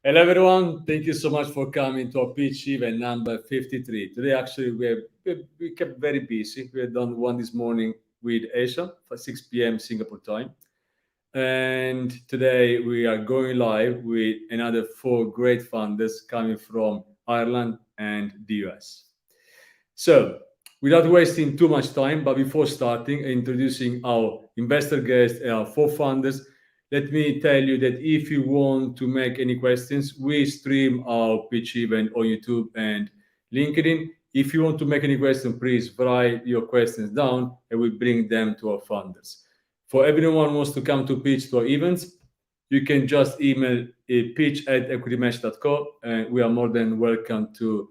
Hello, everyone. Thank you so much for coming to our pitch event number 53. Today, actually, we kept very busy. We had done one this morning with Asia for 6 p.m. Singapore time. And today, we are going live with another four great funders coming from Ireland and the US. So, without wasting too much time, but before starting and introducing our investor guests and our four funders, let me tell you that if you want to make any questions, we stream our pitch event on YouTube and LinkedIn. If you want to make any questions, please write your questions down and we bring them to our funders. For everyone who wants to come to pitch to our events, you can just email pitch@equitymatch.co and we are more than welcome to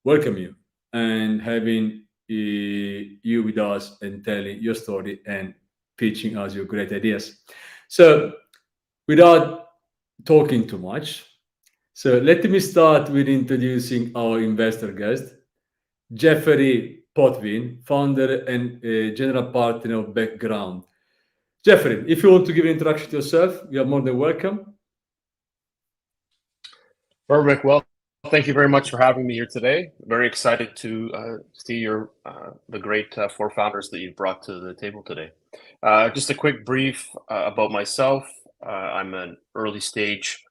welcome you and having you with us and telling your story and pitching us your great ideas. So, without talking too much, so let me start with introducing our investor guest, Jeffery Potvin, founder and general partner of Background. Jeffery, if you want to give an introduction to yourself, you are more than welcome. Perfect. Well, thank you very much for having me here today. Very excited to see the great four founders that you've brought to the table today. Just a quick brief about myself. I'm an early stage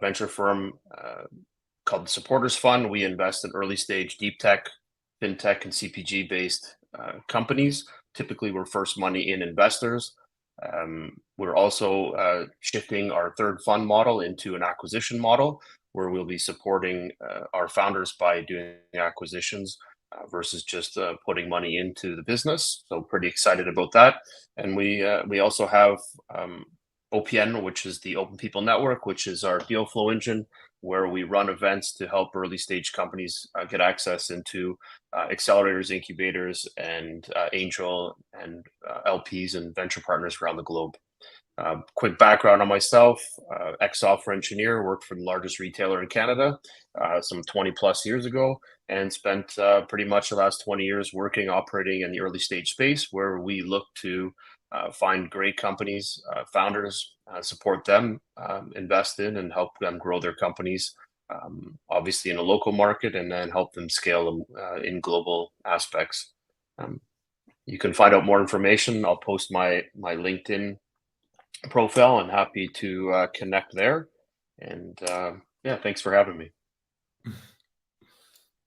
venture firm called the Supporters Fund. We invest in early stage deep tech, fintech, and CPG based companies. Typically, we're first money in investors. We're also shifting our third fund model into an acquisition model, where we'll be supporting our founders by doing acquisitions versus just putting money into the business. So pretty excited about that. And we also have OPN, which is the Open People Network, which is our deal flow engine, where we run events to help early stage companies get access into accelerators, incubators, and angel and LPs and venture partners around the globe. Quick background on myself, ex-software engineer, worked for the largest retailer in Canada some 20 plus years ago, and spent pretty much the last 20 years operating in the early stage space, where we look to find great companies, founders, support them, invest in and help them grow their companies, obviously in a local market, and then help them scale them in global aspects. You can find out more information. I'll post my LinkedIn profile and happy to connect there. And yeah, thanks for having me.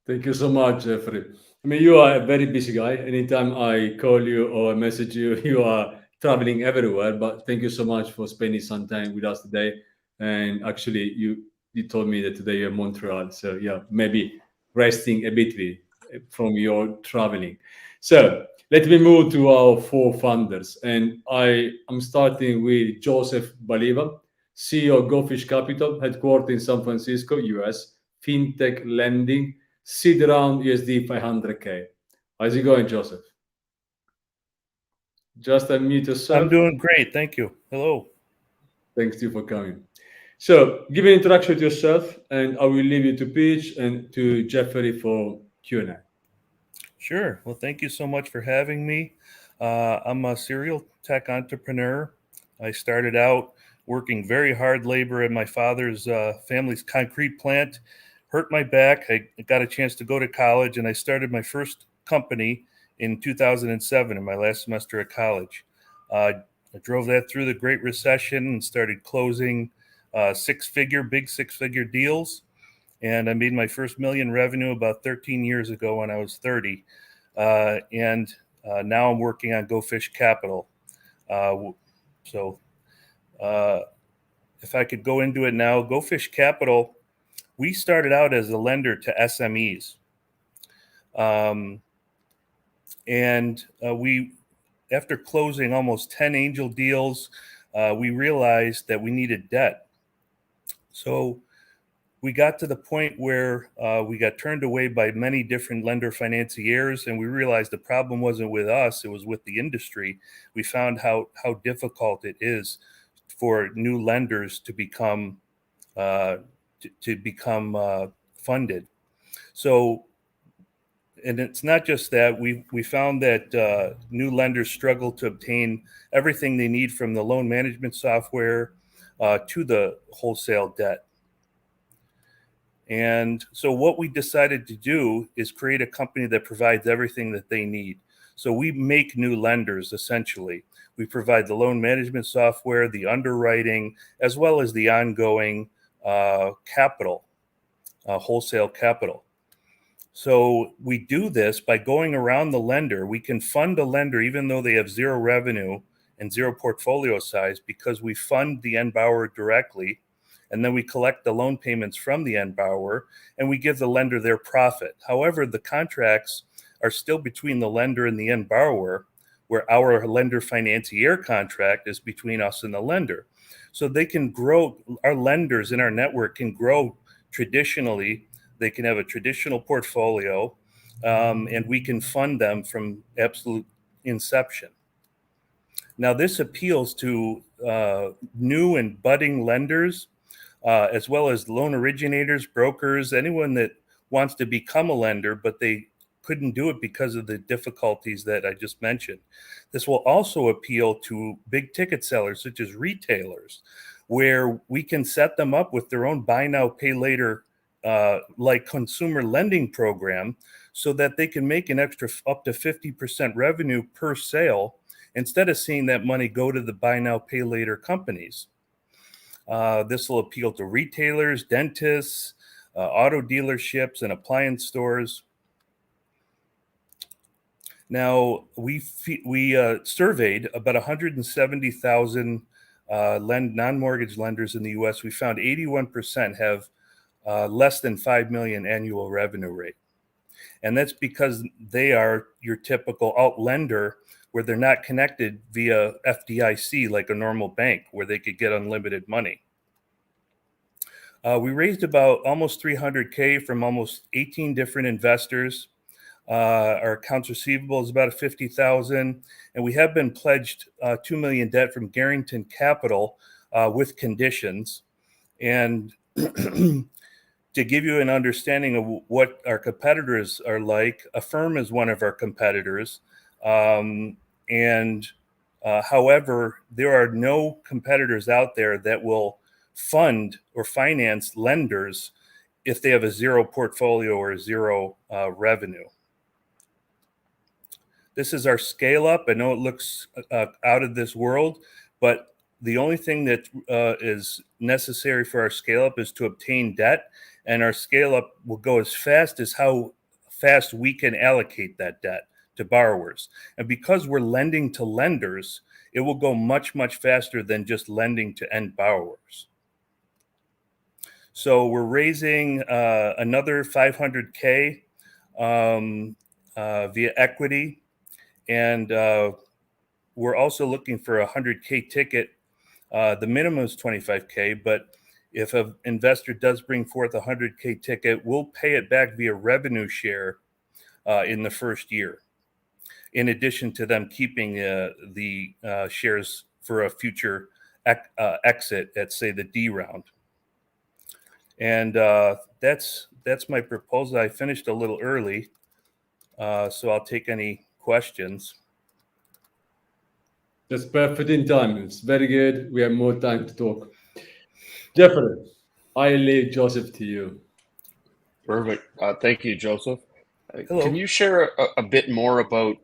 Thank you so much, Jeffrey. I mean, you are a very busy guy. Anytime I call you or message you, you are traveling everywhere. But thank you so much for spending some time with us today. And actually, you told me that today you're in Montreal. So yeah, maybe resting a bit from your traveling. So let me move to our four funders. And I am starting with Joseph Baliva, CEO of Goldfish Capital, headquartered in San Francisco, US, fintech lending, seed round USD 500K. How's it going, Joseph? Just unmute yourself. I'm doing great. Thank you. Hello. Thanks to you for coming. So give an introduction to yourself, and I will leave you to pitch and to Jeffery for Q&A. Sure. Well, thank you so much for having me. I'm a serial tech entrepreneur. I started out working very hard labor at my father's family's concrete plant. Hurt my back. I got a chance to go to college, and I started my first company in 2007 in my last semester at college. I drove that through the Great Recession and started closing big six-figure deals. And I made my first million revenue about 13 years ago when I was 30. And now I'm working on Go Fish Capital. So if I could go into it now, Go Fish Capital, we started out as a lender to SMEs. We, after closing almost 10 angel deals, we realized that we needed debt. So we got to the point where we got turned away by many different lender financiers, and we realized the problem wasn't with us, it was with the industry. We found how difficult it is for new lenders to become funded. So, and it's not just that, we found that new lenders struggle to obtain everything they need from the loan management software to the wholesale debt. And so what we decided to do is create a company that provides everything that they need. So we make new lenders, essentially. We provide the loan management software, the underwriting, as well as the ongoing capital, wholesale capital. So we do this by going around the lender. We can fund a lender even though they have zero revenue and zero portfolio size, because we fund the end borrower directly, and then we collect the loan payments from the end borrower, and we give the lender their profit. However, the contracts are still between the lender and the end borrower, where our lender financier contract is between us and the lender. So they can grow, our lenders in our network can grow traditionally. They can have a traditional portfolio, and we can fund them from absolute inception. Now, this appeals to new and budding lenders, as well as loan originators, brokers, anyone that wants to become a lender, but they couldn't do it because of the difficulties that I just mentioned. This will also appeal to big ticket sellers, such as retailers, where we can set them up with their own buy now, pay later, like consumer lending program, so that they can make an extra up to 50% revenue per sale, instead of seeing that money go to the buy now, pay later companies. This will appeal to retailers, dentists, auto dealerships, and appliance stores. Now, we surveyed about 170,000 non-mortgage lenders in the U.S. We found 81% have less than 5 million annual revenue rate. And that's because they are your typical alt lender, where they're not connected via FDIC like a normal bank, where they could get unlimited money. We raised about almost $300K from almost 18 different investors. Our accounts receivable is about $50,000, and we have been pledged $2 million debt from Garrington Capital with conditions. And to give you an understanding of what our competitors are like, Affirm is one of our competitors. However, there are no competitors out there that will fund or finance lenders if they have a zero portfolio or zero revenue. This is our scale up. I know it looks out of this world, but the only thing that is necessary for our scale up is to obtain debt, and our scale up will go as fast as how fast we can allocate that debt to borrowers. And because we're lending to lenders, it will go much, much faster than just lending to end borrowers. So we're raising another $500K via equity. And we're also looking for a $100K ticket. The minimum is $25K, but if an investor does bring forth a $100K ticket, we'll pay it back via revenue share in the first year, in addition to them keeping the shares for a future exit at, say, the D round. And that's my proposal. I finished a little early, so I'll take any questions. That's perfect in time. It's very good. We have more time to talk. Jeffery, I leave Joseph to you. Perfect. Thank you, Joseph. Hello. Can you share a bit more about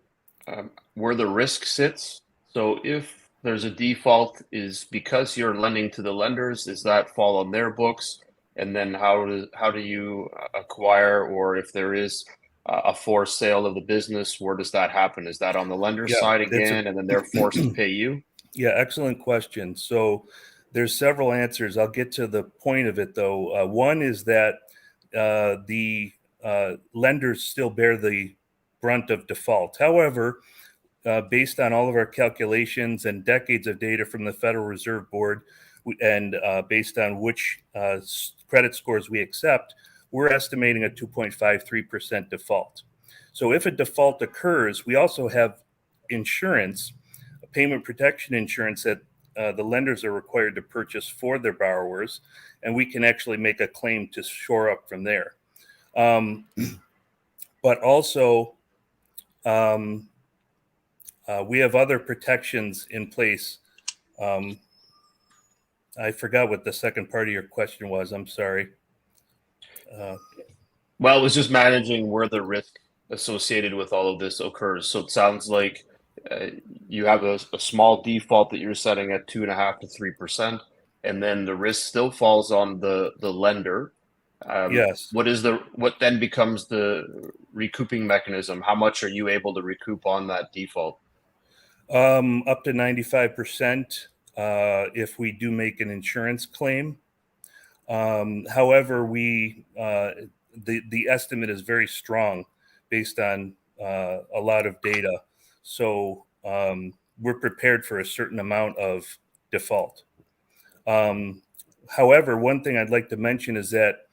where the risk sits? So if there's a default, is because you're lending to the lenders, does that fall on their books? And then how do you acquire, or if there is a forced sale of the business, where does that happen? Is that on the lender side again, and then they're forced to pay you? Yeah, excellent question. So there's several answers. I'll get to the point of it, though. One is that the lenders still bear the brunt of default. However, based on all of our calculations and decades of data from the Federal Reserve Board, and based on which credit scores we accept, we're estimating a 2.53% default. So if a default occurs, we also have insurance, payment protection insurance, that the lenders are required to purchase for their borrowers, and we can actually make a claim to shore up from there. But also, we have other protections in place. I forgot what the second part of your question was. I'm sorry. Well, it was just managing where the risk associated with all of this occurs. So it sounds like you have a small default that you're setting at 2.5 to 3%, and then the risk still falls on the lender. Yes. What then becomes the recouping mechanism? How much are you able to recoup on that default? Up to 95% if we do make an insurance claim. However, the estimate is very strong based on a lot of data. So we're prepared for a certain amount of default. However, one thing I'd like to mention is that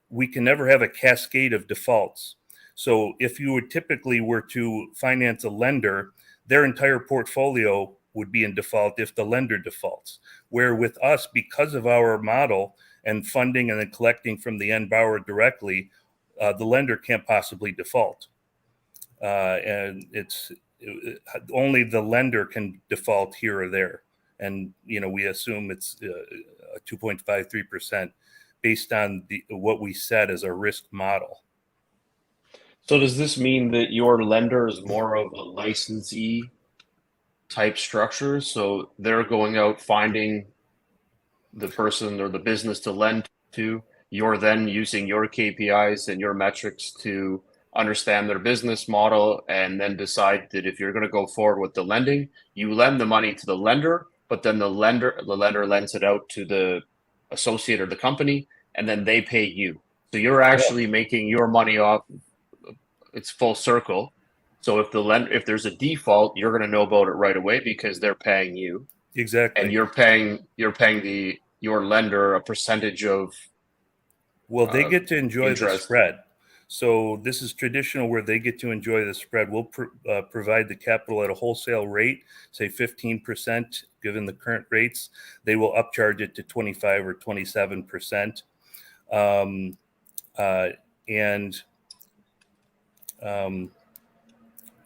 we can never have a cascade of defaults. So if you would typically were to finance a lender, their entire portfolio would be in default if the lender defaults. Where with us, because of our model and funding and then collecting from the end borrower directly, the lender can't possibly default. And only the lender can default here or there. And, we assume it's 2.53% based on what we set as a risk model. So does this mean that your lender is more of a licensee type structure? So they're going out finding the person or the business to lend to. You're then using your KPIs and your metrics to understand their business model and then decide that if you're going to go forward with the lending, you lend the money to the lender, but then the lender lends it out to the associate or the company, and then they pay you. So you're actually making your money off. It's full circle. So if there's a default, you're going to know about it right away because they're paying you. Exactly. And you're paying your lender a percentage of. Well, they get to enjoy interest. The spread. So this is traditional where they get to enjoy the spread. We'll provide the capital at a wholesale rate, say 15%, given the current rates. They will upcharge it to 25 or 27%.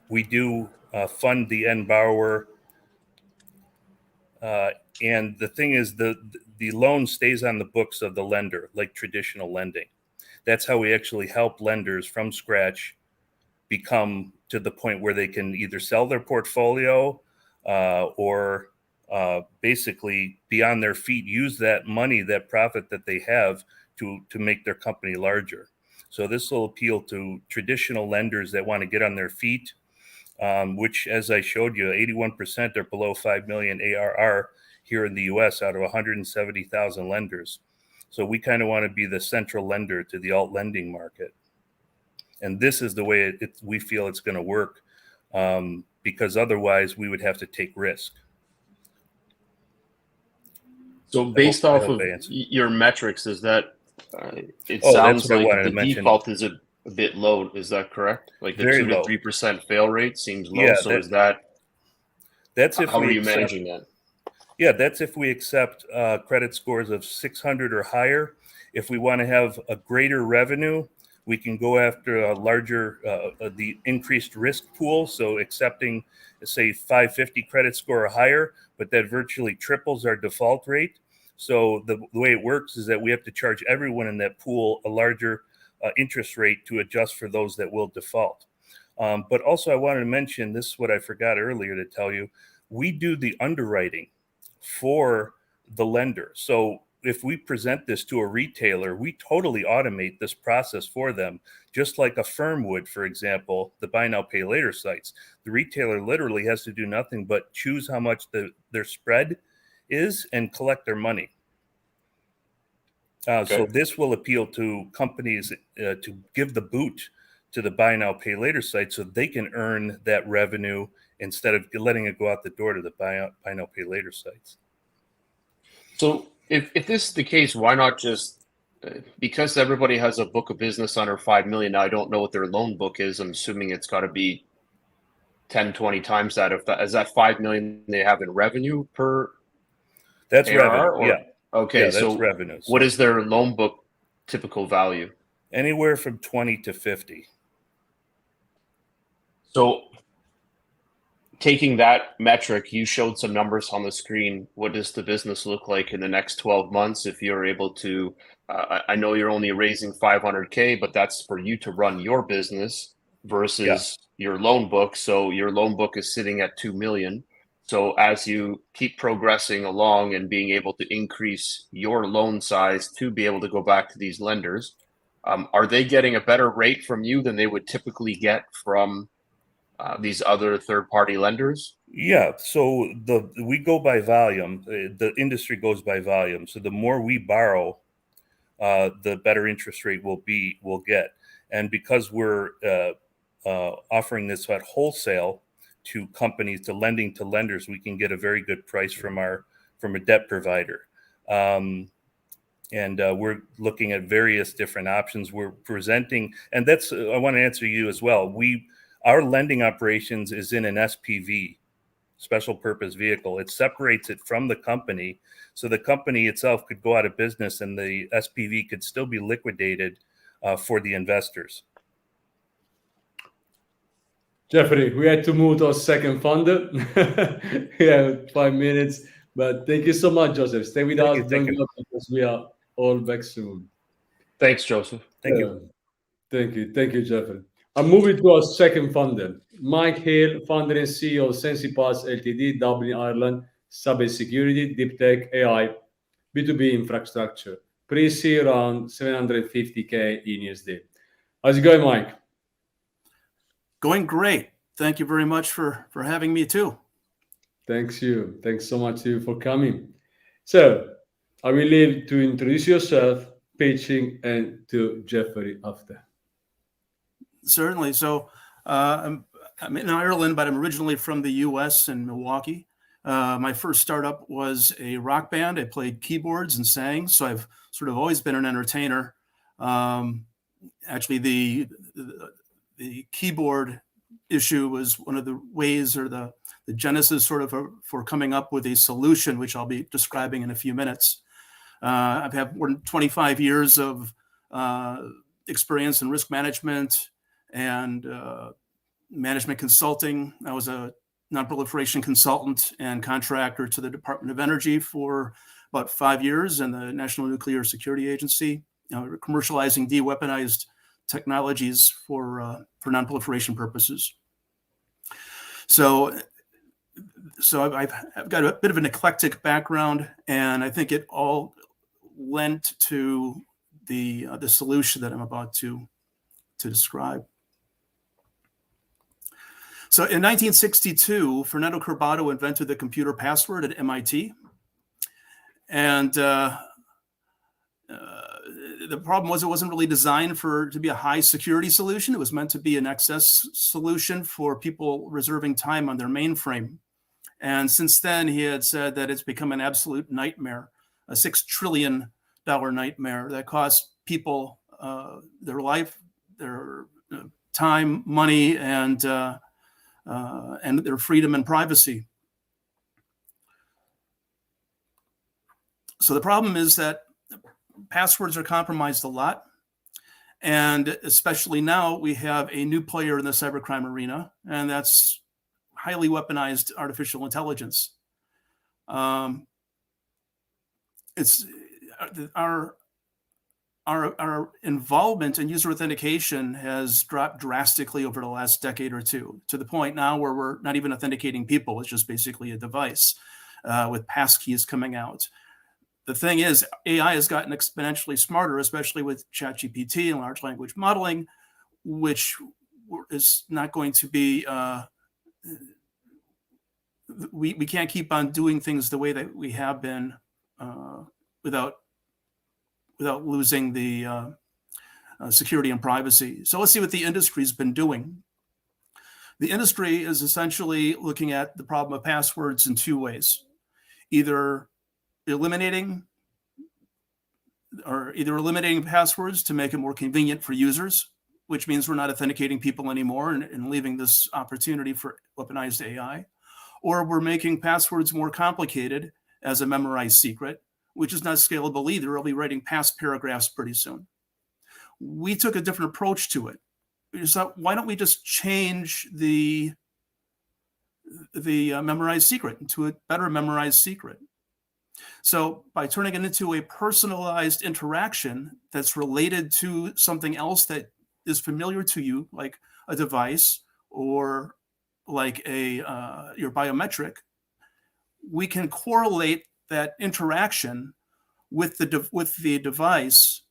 We do fund the end borrower. And the thing is, the loan stays on the books of the lender, like traditional lending. That's how we actually help lenders from scratch become to the point where they can either sell their portfolio or basically be on their feet, use that money, that profit that they have to make their company larger. So this will appeal to traditional lenders that want to get on their feet, which, as I showed you, 81% are below 5 million ARR here in the US out of 170,000 lenders. So we kind of want to be the central lender to the alt lending market. And this is the way we feel it's going to work, because otherwise we would have to take risk. So based off of your metrics, is that it sounds like the default is a bit low. Is that correct? Like the 2 to 3% fail rate seems low. Yeah, so that's if how are you managing that? Yeah, that's if we accept credit scores of 600 or higher. If we want to have a greater revenue, we can go after a larger, the increased risk pool. So accepting, say, 550 credit score or higher, but that virtually triples our default rate. So the way it works is that we have to charge everyone in that pool a larger interest rate to adjust for those that will default. But also I wanted to mention, this is what I forgot earlier to tell you, we do the underwriting for the lender. So if we present this to a retailer, we totally automate this process for them, just like a firm would, for example, the buy now, pay later sites. The retailer literally has to do nothing but choose how much their spread is and collect their money. So this will appeal to companies to give the boot to the buy now, pay later site so they can earn that revenue instead of letting it go out the door to the buy now, pay later sites. So if this is the case, why not just, because everybody has a book of business under 5 million, now I don't know what their loan book is. I'm assuming it's got to be 10, 20 times that. Is that 5 million they have in revenue per? That's ARR, revenue, yeah. Okay, yeah, that's so revenue. What is their loan book typical value? Anywhere from 20 to 50. So taking that metric, you showed some numbers on the screen. What does the business look like in the next 12 months if you're able to? I know you're only raising 500K, but that's for you to run your business versus your loan book. So your loan book is sitting at 2 million. So as you keep progressing along and being able to increase your loan size to be able to go back to these lenders, are they getting a better rate from you than they would typically get from these other third-party lenders? Yeah, so we go by volume. The industry goes by volume. So the more we borrow, the better interest rate we'll get. And because we're offering this at wholesale to companies, to lending to lenders, we can get a very good price from a debt provider. And we're looking at various different options we're presenting. And that's, I want to answer you as well. Our lending operations is in an SPV, special purpose vehicle. It separates it from the company. So the company itself could go out of business and the SPV could still be liquidated for the investors. Jeffrey, we had to move to our second funder. We have 5 minutes, but thank you so much, Joseph. Stay with us. Don't go because we are all back soon. Thanks, Joseph. Thank you. Thank you, Jeffrey. I'm moving to our second funder, Mike Hill, founder and CEO of SensiPass Ltd, Dublin, Ireland, cybersecurity, deep tech, AI, B2B infrastructure. Pre-seed around 750K in USD. How's it going, Mike? Going great. Thank you very much for having me too. Thanks you. Thanks so much to you for coming. So I will leave to introduce yourself, pitching, and to Jeffery after. Certainly. So I'm in Ireland, but I'm originally from the US in Milwaukee. My first startup was a rock band. I played keyboards and sang. So I've sort of always been an entertainer. Actually, the keyboard issue was one of the ways, or the genesis sort of for coming up with a solution, which I'll be describing in a few minutes. I've had more than 25 years of experience in risk management and management consulting. I was a non-proliferation consultant and contractor to the Department of Energy for about 5 years and the National Nuclear Security Agency, commercializing de-weaponized technologies for non-proliferation purposes. So I've got a bit of an eclectic background, and I think it all lent to the solution that I'm about to describe. So in 1962, Fernando Corbato invented the computer password at MIT. And the problem was it wasn't really designed to be a high security solution. It was meant to be an access solution for people reserving time on their mainframe. And since then, he had said that it's become an absolute nightmare, a $6 trillion nightmare that costs people their life, their time, money, and their freedom and privacy. So the problem is that passwords are compromised a lot. And especially now, we have a new player in the cybercrime arena, and that's highly weaponized artificial intelligence. It's our involvement in user authentication has dropped drastically over the last decade or two, to the point now where we're not even authenticating people. It's just basically a device with passkeys coming out. The thing is, AI has gotten exponentially smarter, especially with ChatGPT and large language modeling, which is not going to be, we can't keep on doing things the way that we have been without losing the security and privacy. So let's see what the industry's been doing. The industry is essentially looking at the problem of passwords in two ways. Either eliminating passwords to make it more convenient for users, which means we're not authenticating people anymore and leaving this opportunity for weaponized AI, or we're making passwords more complicated as a memorized secret, which is not scalable either. I'll be writing past paragraphs pretty soon. We took a different approach to it. We just thought, why don't we just change the memorized secret into a better memorized secret. So by turning it into a personalized interaction that's related to something else that is familiar to you, like a device or like your biometric, we can correlate that interaction with the device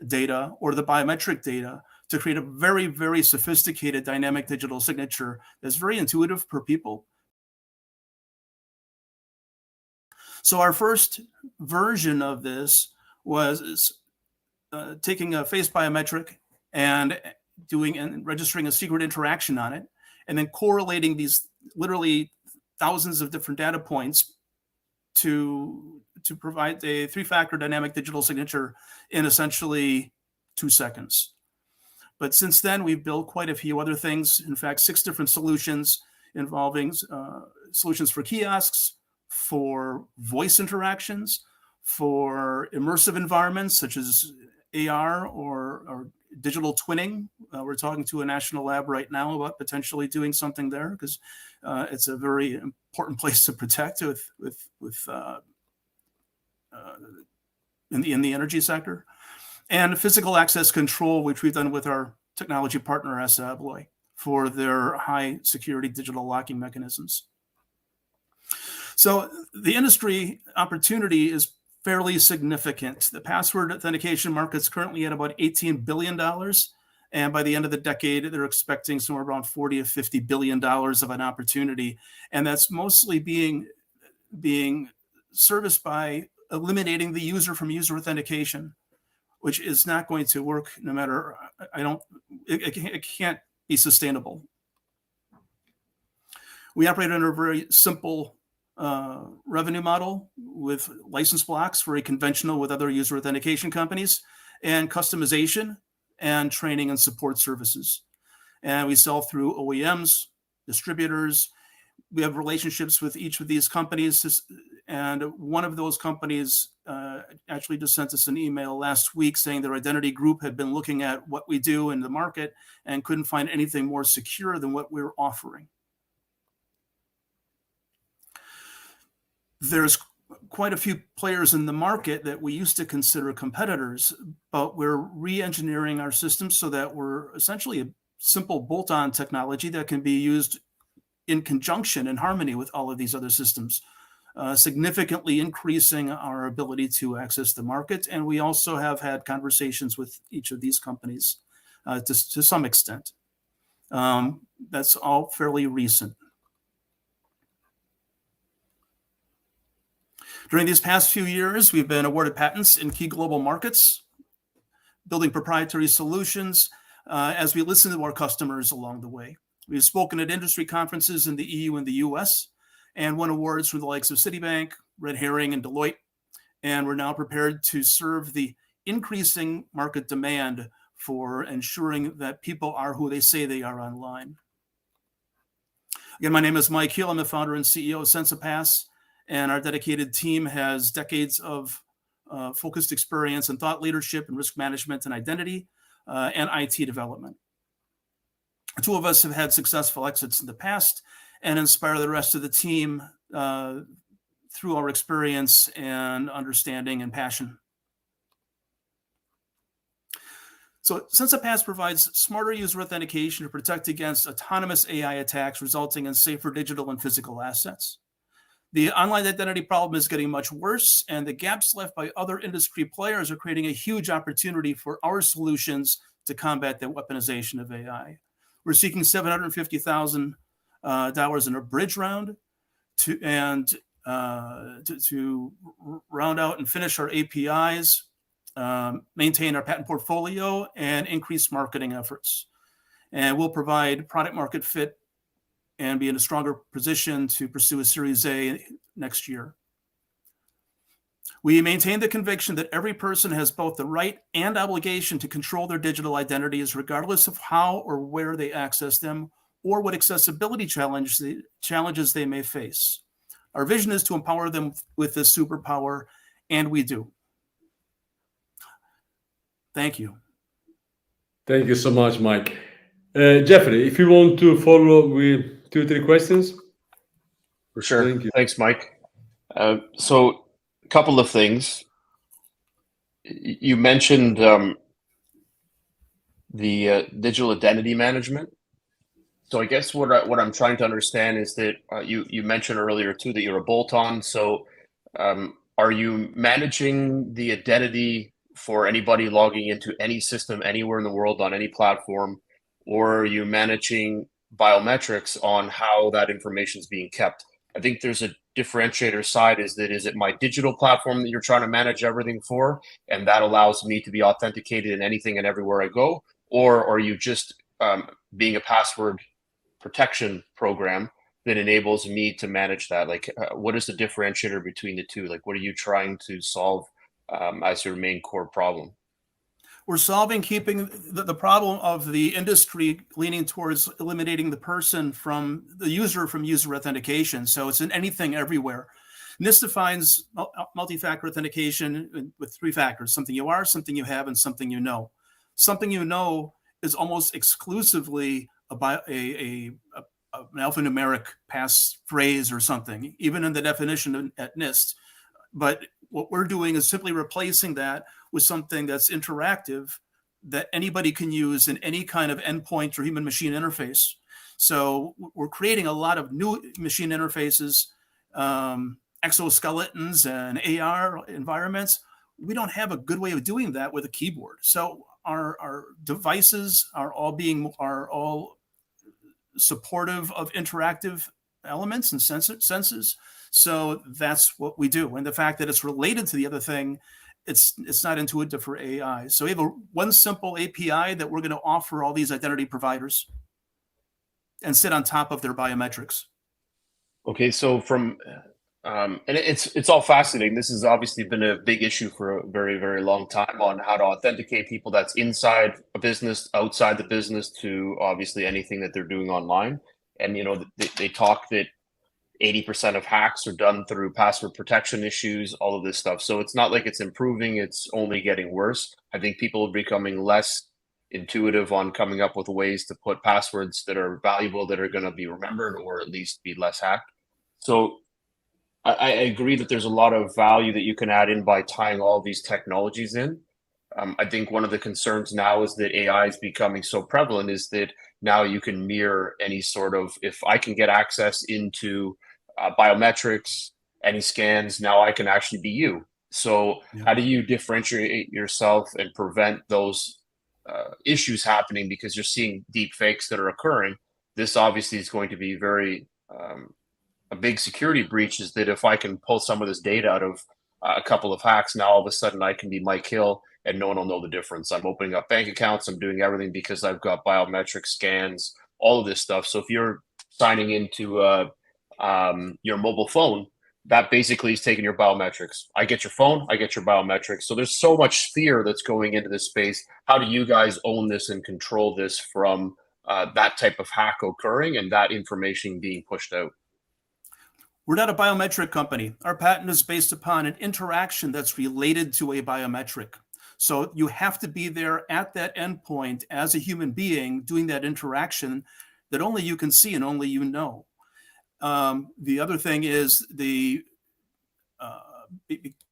data or the biometric data to create a very, very sophisticated dynamic digital signature that's very intuitive for people. So our first version of this was taking a face biometric and registering a secret interaction on it, and then correlating these literally thousands of different data points to provide a 3-factor dynamic digital signature in essentially 2 seconds. But since then, we've built quite a few other things. In fact, 6 different solutions involving solutions for kiosks, for voice interactions, for immersive environments such as AR or digital twinning. We're talking to a national lab right now about potentially doing something there because it's a very important place to protect in the energy sector. And physical access control, which we've done with our technology partner, Abloy, for their high security digital locking mechanisms. So the industry opportunity is fairly significant. The password authentication market's currently at about $18 billion. And by the end of the decade, they're expecting somewhere around $40 to $50 billion of an opportunity. And that's mostly being serviced by eliminating the user from user authentication, which is not going to work no matter, it can't be sustainable. We operate under a very simple revenue model with license blocks, very conventional with other user authentication companies, and customization and training and support services. And we sell through OEMs, distributors. We have relationships with each of these companies. And one of those companies actually just sent us an email last week saying their identity group had been looking at what we do in the market and couldn't find anything more secure than what we're offering. There's quite a few players in the market that we used to consider competitors, but we're re-engineering our systems so that we're essentially a simple bolt-on technology that can be used in conjunction, in harmony with all of these other systems, significantly increasing our ability to access the market. And we also have had conversations with each of these companies to some extent. That's all fairly recent. During these past few years, we've been awarded patents in key global markets, building proprietary solutions as we listen to our customers along the way. We've spoken at industry conferences in the EU and the US and won awards from the likes of Citibank, Red Herring, and Deloitte. And we're now prepared to serve the increasing market demand for ensuring that people are who they say they are online. Again, my name is Mike Hill. I'm the founder and CEO of SensiPass. And our dedicated team has decades of focused experience in thought leadership and risk management and identity and IT development. The 2 of us have had successful exits in the past and inspire the rest of the team through our experience and understanding and passion. So SensiPass provides smarter user authentication to protect against autonomous AI attacks resulting in safer digital and physical assets. The online identity problem is getting much worse, and the gaps left by other industry players are creating a huge opportunity for our solutions to combat the weaponization of AI. We're seeking $750,000 in a bridge round to round out and finish our APIs, maintain our patent portfolio, and increase marketing efforts. And we'll provide product market fit and be in a stronger position to pursue a Series A next year. We maintain the conviction that every person has both the right and obligation to control their digital identities, regardless of how or where they access them or what accessibility challenges they may face. Our vision is to empower them with this superpower, and we do. Thank you. Thank you so much, Mike. Jeffrey, if you want to follow with 2 or 3 questions. For sure. Thank you. Thanks, Mike. So a couple of things. You mentioned the digital identity management. So I guess what I'm trying to understand is that you mentioned earlier too that you're a bolt-on. So are you managing the identity for anybody logging into any system anywhere in the world on any platform, or are you managing biometrics on how that information is being kept? I think there's a differentiator side is it my digital platform that you're trying to manage everything for, and that allows me to be authenticated in anything and everywhere I go, or are you just being a password protection program that enables me to manage that? Like, what is the differentiator between the two? Like, what are you trying to solve as your main core problem? We're solving keeping the problem of the industry leaning towards eliminating the person from the user from user authentication. So it's in anything everywhere. And this defines multi-factor authentication with 3 factors: something you are, something you have, and something you know. Something you know is almost exclusively an alphanumeric passphrase or something, even in the definition at NIST. But what we're doing is simply replacing that with something that's interactive that anybody can use in any kind of endpoint or human machine interface. So we're creating a lot of new machine interfaces, exoskeletons and AR environments. We don't have a good way of doing that with a keyboard. So our devices are all supportive of interactive elements and senses. So that's what we do. And the fact that it's related to the other thing, it's not intuitive for AI. So we have one simple API that we're going to offer all these identity providers and sit on top of their biometrics. Okay, so from and it's all fascinating. This has obviously been a big issue for a very, very long time on how to authenticate people that's inside a business, outside the business, to obviously anything that they're doing online. And they talk that 80% of hacks are done through password protection issues, all of this stuff. So it's not like it's improving, it's only getting worse. I think people are becoming less intuitive on coming up with ways to put passwords that are valuable, that are going to be remembered, or at least be less hacked. So I agree that there's a lot of value that you can add in by tying all these technologies in. I think one of the concerns now is that AI is becoming so prevalent is that now you can mirror any sort of, if I can get access into biometrics, any scans, now I can actually be you. So how do you differentiate yourself and prevent those issues happening, because you're seeing deep fakes that are occurring? This obviously is going to be very a big security breach, is that if I can pull some of this data out of a couple of hacks, now all of a sudden I can be Mike Hill and no one will know the difference. I'm opening up bank accounts, I'm doing everything because I've got biometric scans, all of this stuff. So if you're signing into your mobile phone, that basically is taking your biometrics. I get your phone, I get your biometrics. So there's so much fear that's going into this space. How do you guys own this and control this from that type of hack occurring and that information being pushed out? We're not a biometric company. Our patent is based upon an interaction that's related to a biometric. So you have to be there at that endpoint as a human being doing that interaction that only you can see and only you know. The other thing is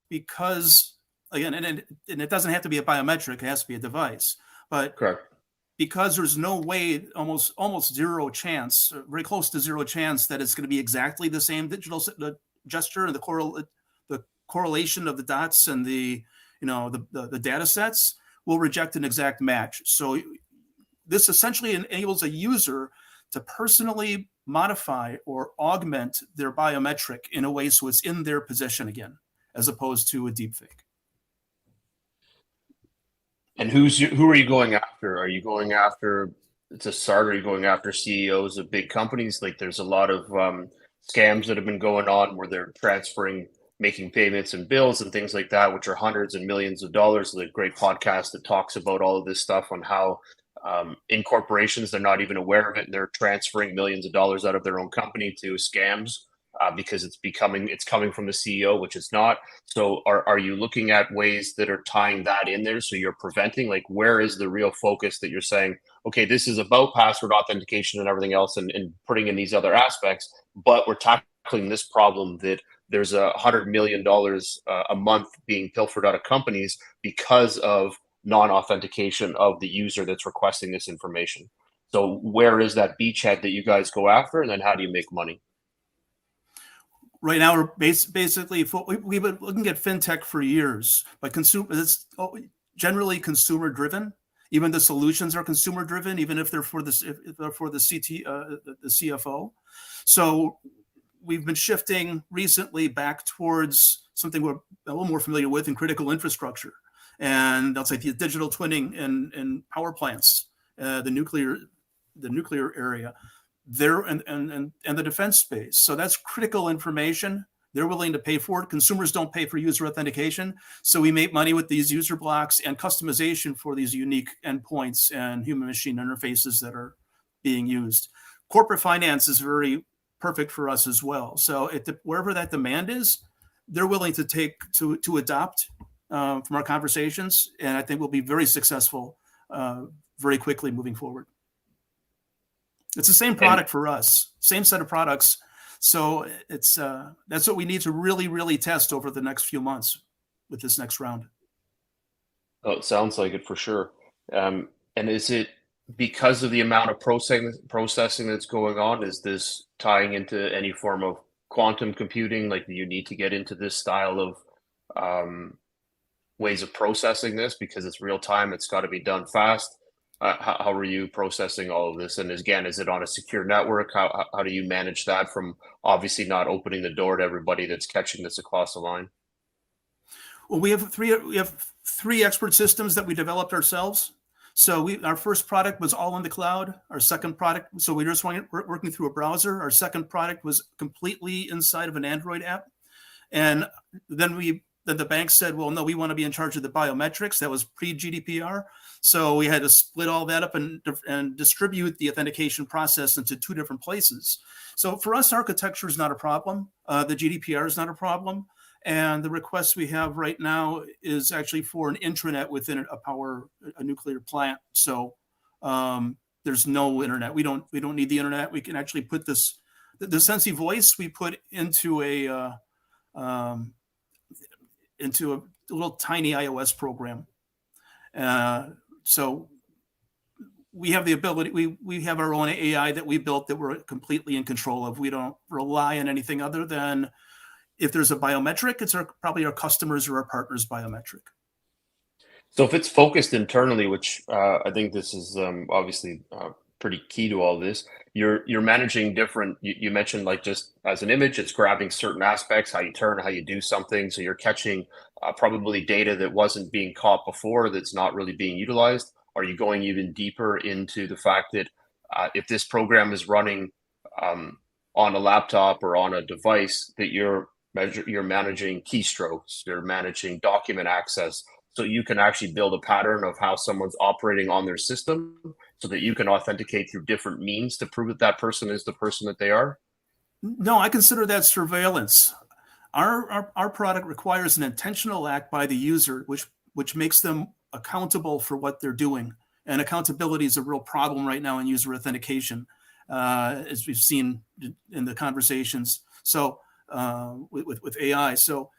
because, again, and it doesn't have to be a biometric, it has to be a device. But correct, because there's no way, almost zero chance, very close to zero chance that it's going to be exactly the same digital gesture and the correlation of the dots and the data sets will reject an exact match. So this essentially enables a user to personally modify or augment their biometric in a way so it's in their possession again, as opposed to a deepfake. And who are you going after? Are you going after, to start, are you going after CEOs of big companies? Like, there's a lot of scams that have been going on where they're transferring, making payments and bills and things like that, which are hundreds and millions of dollars. There's a great podcast that talks about all of this stuff on how in corporations, they're not even aware of it. And they're transferring millions of dollars out of their own company to scams because it's coming from the CEO, which it's not. So are you looking at ways that are tying that in there? So you're preventing, like, where is the real focus that you're saying, okay, this is about password authentication and everything else and putting in these other aspects, but we're tackling tackling this problem that there's $100 million a month being pilfered out of companies because of non-authentication of the user that's requesting this information. So where is that beachhead that you guys go after, and then how do you make money? Right now, we're basically we've been looking at fintech for years, but it's generally consumer driven. Even the solutions are consumer driven, even if they're for the CFO. So we've been shifting recently back towards something we're a little more familiar with in critical infrastructure, and that's like the digital twinning in power plants, the nuclear area. There and the defense space. So that's critical information. They're willing to pay for it. Consumers don't pay for user authentication. So we make money with these user blocks and customization for these unique endpoints and human machine interfaces that are being used. Corporate finance is very perfect for us as well. So wherever that demand is, they're willing to adopt from our conversations. And I think we'll be very successful very quickly moving forward. It's the same product for us, same set of products. So that's what we need to really test over the next few months with this next round. Oh, it sounds like it for sure. And is it because of the amount of processing that's going on? Is this tying into any form of quantum computing? Like, do you need to get into this style of ways of processing this because it's real time? It's got to be done fast. How are you processing all of this? And again, is it on a secure network? How do you manage that from obviously not opening the door to everybody that's catching this across the line? Well, we have three expert systems that we developed ourselves. So our first product was all in the cloud. Our second product, so we were just working through a browser. Our second product was completely inside of an Android app. And then the bank said, well, no, we want to be in charge of the biometrics. That was pre-GDPR. So we had to split all that up and distribute the authentication process into two different places. So for us, architecture is not a problem. The GDPR is not a problem. And the request we have right now is actually for an intranet within a nuclear plant. So there's no internet. We don't need the internet. We can actually put the Sensi voice we put into a little tiny iOS program. So we have the ability, we have our own AI that we built that we're completely in control of. We don't rely on anything other than if there's a biometric, it's probably our customers or our partners' biometric. So if it's focused internally, which I think this is obviously pretty key to all this, you're managing different, you mentioned like just as an image, it's grabbing certain aspects, how you turn, how you do something. So you're catching probably data that wasn't being caught before, that's not really being utilized. Are you going even deeper into the fact that if this program is running on a laptop or on a device, that you're managing keystrokes, you're managing document access, so you can actually build a pattern of how someone's operating on their system so that you can authenticate through different means to prove that that person is the person that they are? No, I consider that surveillance. Our product requires an intentional act by the user, which makes them accountable for what they're doing. And accountability is a real problem right now in user authentication, as we've seen in the conversations. So with AI, so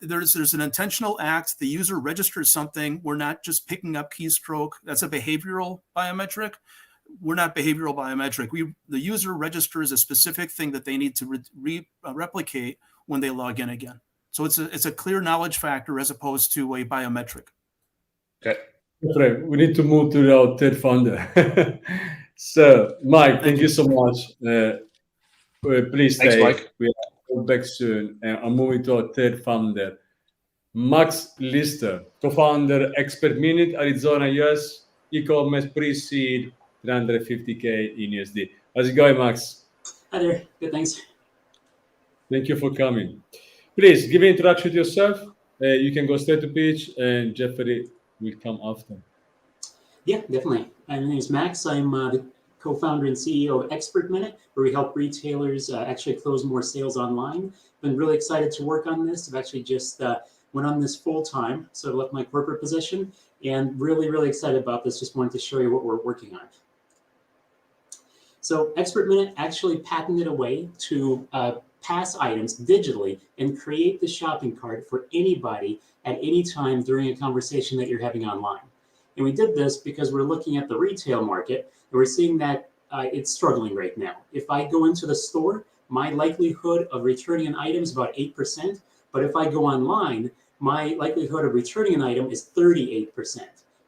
there's an intentional act. The user registers something. We're not just picking up keystroke. That's a behavioral biometric. We're not behavioral biometric. The user registers a specific thing that they need to replicate when they log in again. So it's a clear knowledge factor as opposed to a biometric. Okay. Jeffrey, we need to move to our third founder. So, Mike, thank you so much. Please stay. Thanks, Mike. We are back soon. I'm moving to our third founder, Max Lidster, co-founder, Expert Minute, Arizona, US, e-commerce pre-seed, 350K in USD. How's it going, Max? Hi there. Good, thanks. Thank you for coming. Please give an introduction to yourself. You can go straight to pitch, and Jeffery will come after. Yeah, definitely. My name is Max. I'm the co-founder and CEO of Expert Minute, where we help retailers actually close more sales online. Been really excited to work on this. I've actually just went on this full time, so I left my corporate position, and really excited about this. Just wanted to show you what we're working on. So Expert Minute actually patented a way to pass items digitally and create the shopping cart for anybody at any time during a conversation that you're having online. And we did this because we're looking at the retail market and we're seeing that it's struggling right now. If I go into the store, my likelihood of returning an item is about 8%. But if I go online, my likelihood of returning an item is 38%.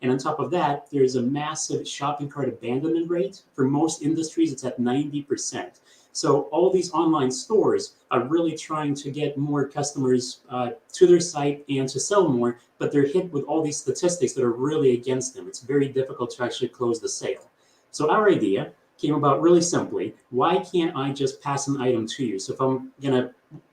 And on top of that, there's a massive shopping cart abandonment rate. For most industries, it's at 90%. So all these online stores are really trying to get more customers to their site and to sell more, but they're hit with all these statistics that are really against them. It's very difficult to actually close the sale. So our idea came about really simply. Why can't I just pass an item to you? So if I'm going to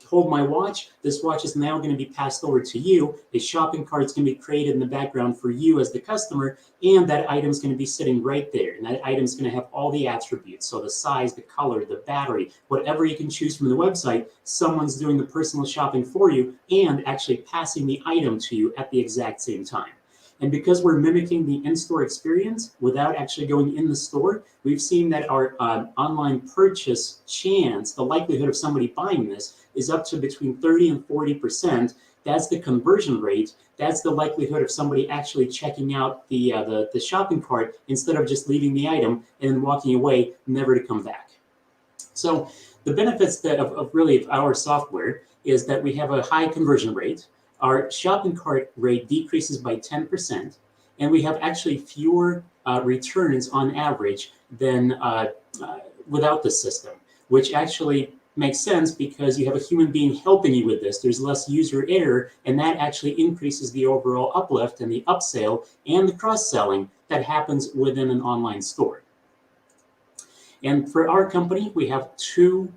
hold my watch, this watch is now going to be passed over to you. A shopping cart is going to be created in the background for you as the customer, and that item is going to be sitting right there. And that item is going to have all the attributes. So the size, the color, the battery, whatever you can choose from the website, someone's doing the personal shopping for you and actually passing the item to you at the exact same time. And because we're mimicking the in-store experience without actually going in the store, we've seen that our online purchase chance, the likelihood of somebody buying this, is up to between 30 and 40%. That's the conversion rate. That's the likelihood of somebody actually checking out the shopping cart instead of just leaving the item and then walking away, never to come back. So the benefits of our software is that we have a high conversion rate. Our shopping cart rate decreases by 10%, and we have actually fewer returns on average than without the system, which actually makes sense because you have a human being helping you with this. There's less user error, and that actually increases the overall uplift and the upsell and the cross-selling that happens within an online store. And for our company, we have two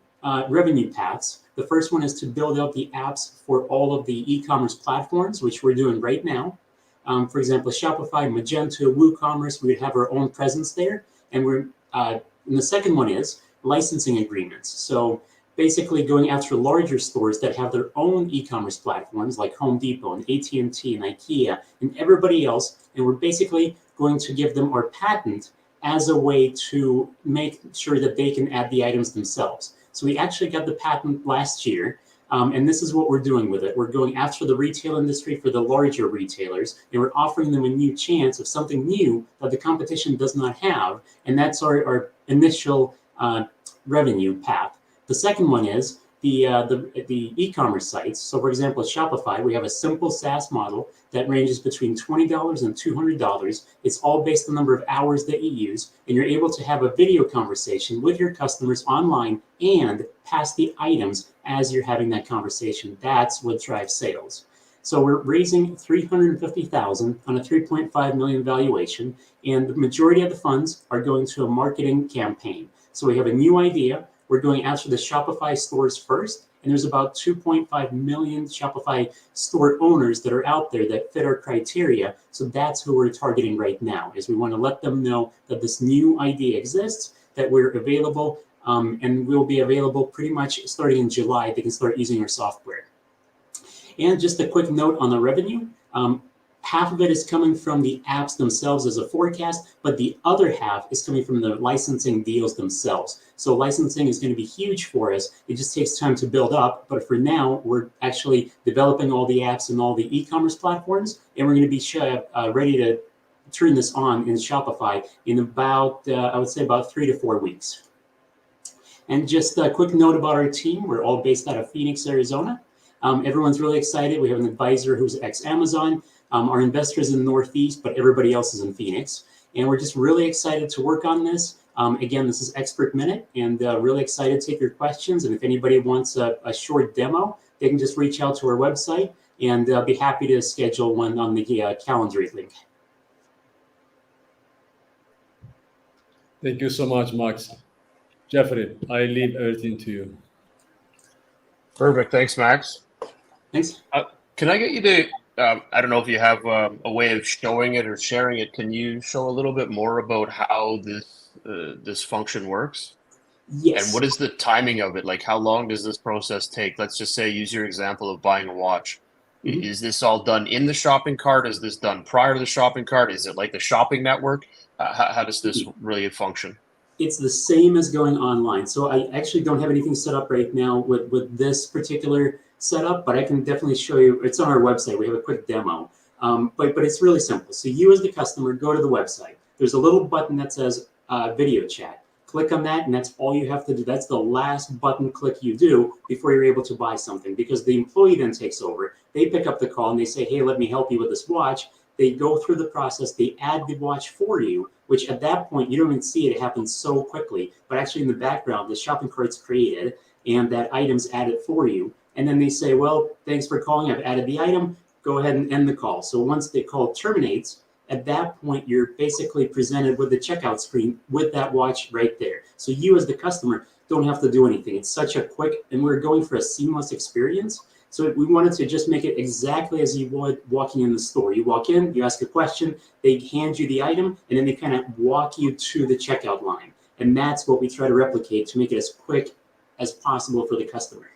revenue paths. The first one is to build out the apps for all of the e-commerce platforms, which we're doing right now. For example, Shopify, Magento, WooCommerce, we have our own presence there. And and the second one is licensing agreements. So basically going after larger stores that have their own e-commerce platforms like Home Depot and AT&T and IKEA and everybody else. And we're basically going to give them our patent as a way to make sure that they can add the items themselves. So we actually got the patent last year, and this is what we're doing with it. We're going after the retail industry for the larger retailers, and we're offering them a new chance of something new that the competition does not have, and that's our initial revenue path. The second one is the e-commerce sites. So for example, Shopify, we have a simple SaaS model that ranges between $20 and $200. It's all based on the number of hours that you use, and you're able to have a video conversation with your customers online and pass the items as you're having that conversation. That's what drives sales. So we're raising $350,000 on a $3.5 million valuation, and the majority of the funds are going to a marketing campaign. So we have a new idea. We're going after the Shopify stores first, and there's about 2.5 million Shopify store owners that are out there that fit our criteria. So that's who we're targeting right now, is we want to let them know that this new idea exists, that we're available, and we'll be available pretty much starting in July. They can start using our software. And just a quick note on the revenue. Half of it is coming from the apps themselves as a forecast, but the other half is coming from the licensing deals themselves. So licensing is going to be huge for us. It just takes time to build up, but for now, we're actually developing all the apps and all the e-commerce platforms, and we're going to be ready to turn this on in Shopify in about, I would say about 3 to 4 weeks. And just a quick note about our team. We're all based out of Phoenix, Arizona. Everyone's really excited. We have an advisor who's ex-Amazon. Our investors in the Northeast, but everybody else is in Phoenix. And we're just really excited to work on this. Again, this is Expert Minute, and really excited to take your questions. And if anybody wants a short demo, they can just reach out to our website, and be happy to schedule one on the Calendar link. Thank you so much, Max. Jeffrey, I leave everything to you. Perfect. Thanks, Max. Thanks. Can I get you to, I don't know if you have a way of showing it or sharing it. Can you show a little bit more about how this function works? Yes. And what is the timing of it? Like, how long does this process take? Let's just say, use your example of buying a watch. Mm-hmm. Is this all done in the shopping cart? Is this done prior to the shopping cart? Is it like the shopping network? How does this really function? It's the same as going online. So I actually don't have anything set up right now with this particular setup, but I can definitely show you. It's on our website. We have a quick demo, but it's really simple. So you as the customer go to the website. There's a little button that says video chat. Click on that, and that's all you have to do. That's the last button click you do before you're able to buy something, because the employee then takes over. They pick up the call and they say, hey, let me help you with this watch. They go through the process. They add the watch for you, which at that point, you don't even see it. It happens so quickly. But actually in the background, the shopping cart's created and that item's added for you. And then they say, well, thanks for calling. I've added the item. Go ahead and end the call. So once the call terminates, at that point, you're basically presented with the checkout screen with that watch right there. So you as the customer don't have to do anything. It's such a quick, and we're going for a seamless experience. So we wanted to just make it exactly as you would walking in the store. You walk in, you ask a question, they hand you the item, and then they kind of walk you to the checkout line. And that's what we try to replicate to make it as quick as possible for the customer.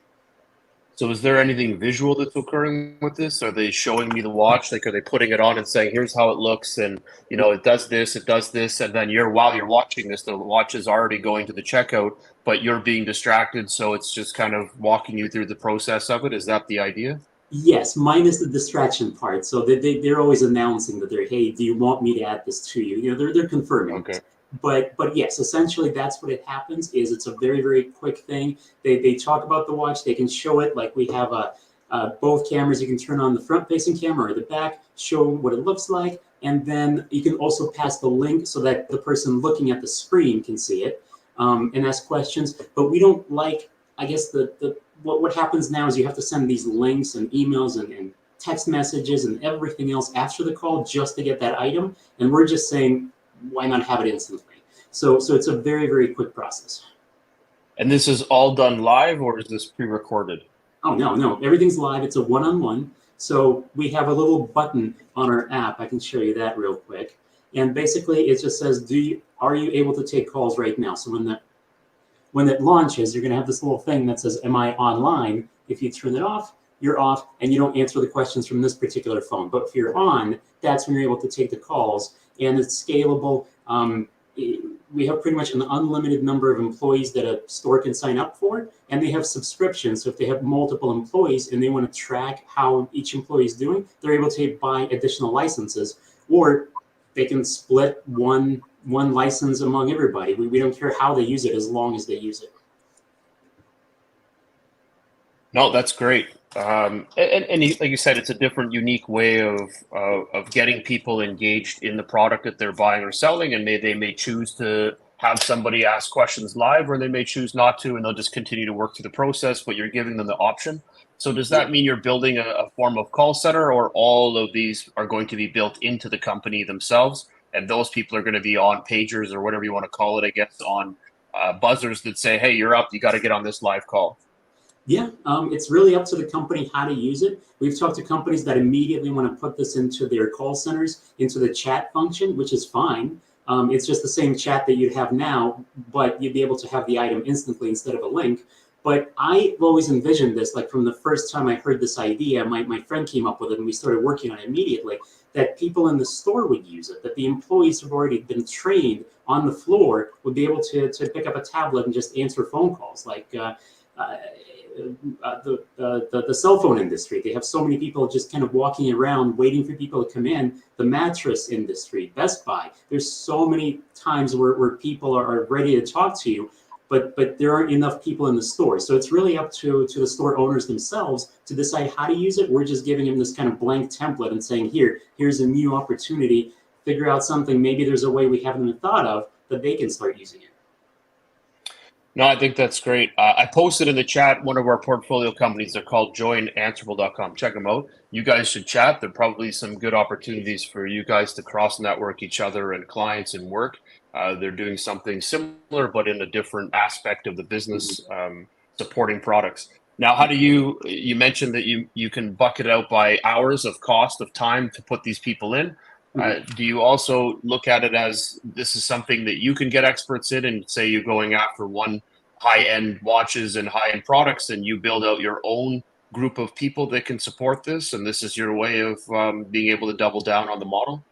So is there anything visual that's occurring with this? Are they showing me the watch? Like, are they putting it on and saying, here's how it looks, and you know, it does this, and then while you're watching this, the watch is already going to the checkout, but you're being distracted, so it's just kind of walking you through the process of it? Is that the idea? Yes, minus the distraction part. So they're always announcing that hey, do you want me to add this to you? You know, they're confirming. Okay. But yes, essentially that's what it happens. Is it's a very, very quick thing. They talk about the watch. They can show it, like we have both cameras. You can turn on the front-facing camera or the back, show what it looks like, and then you can also pass the link so that the person looking at the screen can see it and ask questions. But we don't like, I guess what happens now is you have to send these links and emails and text messages and everything else after the call just to get that item. And we're just saying, why not have it instantly? So it's a very, very quick process. And this is all done live, or is this pre-recorded? Oh, no, everything's live. It's a one-on-one. So we have a little button on our app. I can show you that real quick. And basically it just says, are you able to take calls right now? So when it launches, you're going to have this little thing that says, am I online? If you turn it off, you're off, and you don't answer the questions from this particular phone. But if you're on, that's when you're able to take the calls, and it's scalable. We have pretty much an unlimited number of employees that a store can sign up for, and they have subscriptions. So if they have multiple employees and they want to track how each employee is doing, they're able to buy additional licenses, or they can split one license among everybody. We don't care how they use it as long as they use it. No, that's great. And like you said, it's a different, unique way of getting people engaged in the product that they're buying or selling, and they may choose to have somebody ask questions live, or they may choose not to, and they'll just continue to work through the process, but you're giving them the option. So does that mean you're building a form of call center, or all of these are going to be built into the company themselves, and those people are going to be on pagers, or whatever you want to call it, I guess, on buzzers that say, hey, you're up, you got to get on this live call? Yeah, it's really up to the company how to use it. We've talked to companies that immediately want to put this into their call centers, into the chat function, which is fine. It's just the same chat that you'd have now, but you'd be able to have the item instantly instead of a link. But I've always envisioned this, like from the first time I heard this idea, my friend came up with it and we started working on it immediately, that people in the store would use it, that the employees who've already been trained on the floor would be able to pick up a tablet and just answer phone calls. Like the cell phone industry, they have so many people just kind of walking around waiting for people to come in. The mattress industry, Best Buy, there's so many times where people are ready to talk to you, but there aren't enough people in the store. So it's really up to the store owners themselves to decide how to use it. We're just giving them this kind of blank template and saying, here's a new opportunity, figure out something, maybe there's a way we haven't even thought of, that they can start using it. No, I think that's great. I posted in the chat one of our portfolio companies. They're called joinanswerable.com. Check them out. You guys should chat. There are probably some good opportunities for you guys to cross-network each other and clients and work. They're doing something similar, but in a different aspect of the business, supporting products. Now, how do you mentioned that you can bucket it out by hours of cost of time to put these people in. Do you also look at it as this is something that you can get experts in, and say you're going after one high-end watches and high-end products, and you build out your own group of people that can support this, and this is your way of being able to double down on the model?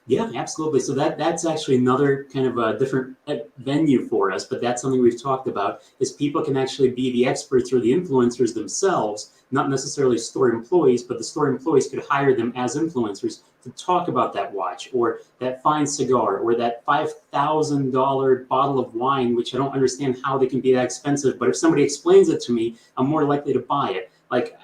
Yeah, absolutely. So that's actually another kind of a different venue for us, but that's something we've talked about is people can actually be the experts or the influencers themselves, not necessarily store employees, but the store employees could hire them as influencers to talk about that watch or that fine cigar or that $5,000 bottle of wine, which I don't understand how they can be that expensive, but if somebody explains it to me, I'm more likely to buy it. Like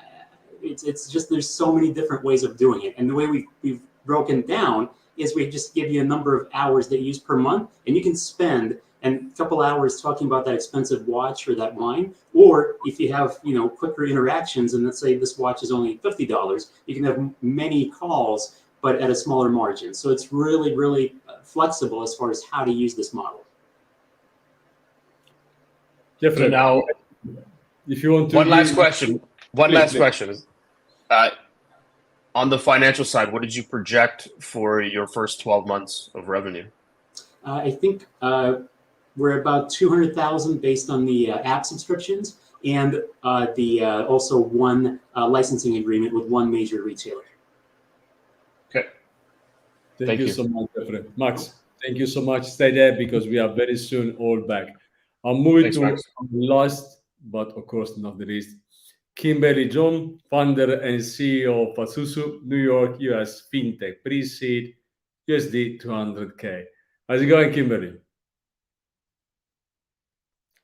it's just, there's so many different ways of doing it. And the way we've broken down is we just give you a number of hours that you use per month, and you can spend a couple hours talking about that expensive watch or that wine. Or if you have, quicker interactions, and let's say this watch is only $50, you can have many calls, but at a smaller margin. So it's really, really flexible as far as how to use this model. Jeffrey, So now, if you want to one last question. Please. On the financial side, what did you project for your first 12 months of revenue? I think we're about 200,000 based on the app subscriptions and also one licensing agreement with one major retailer. Okay. Thank you so much, Jeffrey. Max, thank you so much. Stay there because we are very soon all back. I'm moving to Max. last, but of course not the least, Kimberly John, founder and CEO of Fastsusu, New York, US FinTech pre-seed, USD 200K. How's it going, Kimberly?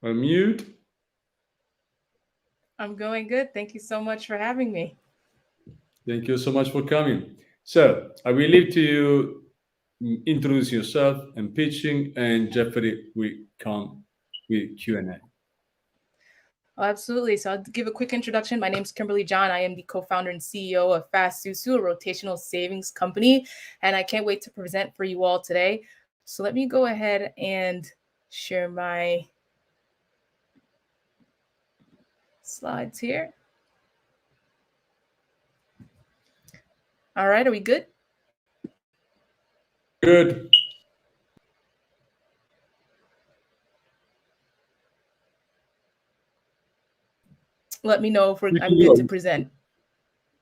Unmute. I'm going good. Thank you so much for having me. Thank you so much for coming. So I will leave to you introduce yourself and pitching, and Jeffrey will come with Q&A. Oh, absolutely. So I'll give a quick introduction. My name is Kimberly John. I am the co-founder and CEO of Fastsusu, a rotational savings company, and I can't wait to present for you all today. So let me go ahead and share my slides here. All right, are we good? Good. Let me know if I'm good to present.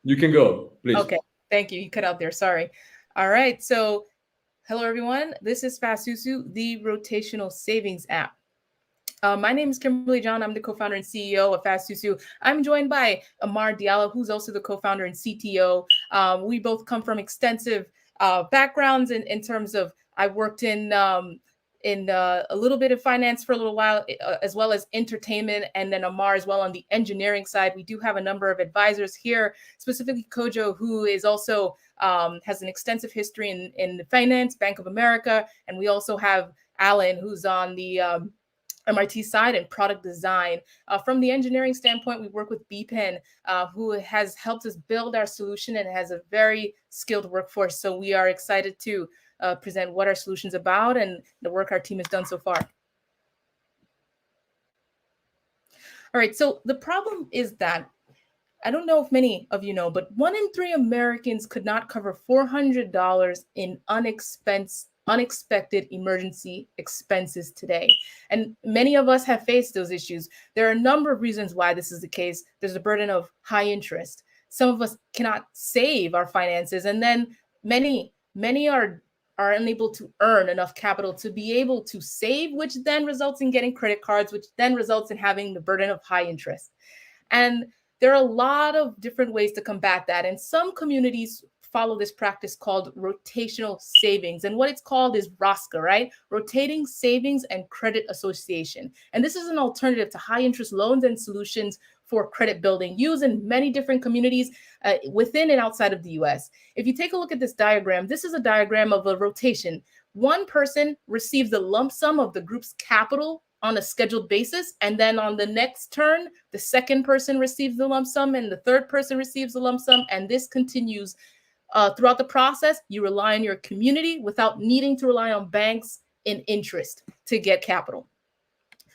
You can go, please. Okay, thank you. You cut out there, sorry. All right, so hello everyone. This is Fastsusu, the rotational savings app. My name is Kimberly John. I'm the co-founder and CEO of Fastsusu. I'm joined by Amar Diallo, who's also the co-founder and CTO. We both come from extensive backgrounds in terms of, I worked in a little bit of finance for a little while, as well as entertainment, and then Amar as well on the engineering side. We do have a number of advisors here, specifically Kojo, who is also has an extensive history in finance, Bank of America, and we also have Alan, who's on the MIT side and product design. From the engineering standpoint, we work with BPen, who has helped us build our solution and has a very skilled workforce. So we are excited to present what our solution's about and the work our team has done so far. All right, so the problem is that, I don't know if many of you know, but 1 in 3 Americans could not cover $400 in unexpected emergency expenses today. And many of us have faced those issues. There are a number of reasons why this is the case. There's a burden of high interest. Some of us cannot save our finances, and then many are unable to earn enough capital to be able to save, which then results in getting credit cards, which then results in having the burden of high interest. And there are a lot of different ways to combat that. And some communities follow this practice called rotational savings. And what it's called is ROSCA, right? Rotating Savings and Credit Association. And this is an alternative to high interest loans and solutions for credit building used in many different communities within and outside of the US. If you take a look at this diagram, this is a diagram of a rotation. One person receives the lump sum of the group's capital on a scheduled basis. And then on the next turn, the second person receives the lump sum and the third person receives the lump sum. And this continues throughout the process. You rely on your community without needing to rely on banks in interest to get capital.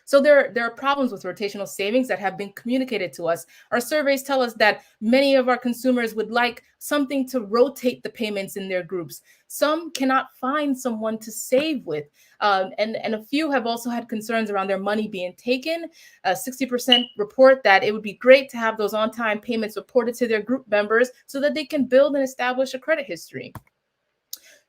So there are problems with rotational savings that have been communicated to us. Our surveys tell us that many of our consumers would like something to rotate the payments in their groups. Some cannot find someone to save with. And a few have also had concerns around their money being taken. 60% report that it would be great to have those on-time payments reported to their group members so that they can build and establish a credit history.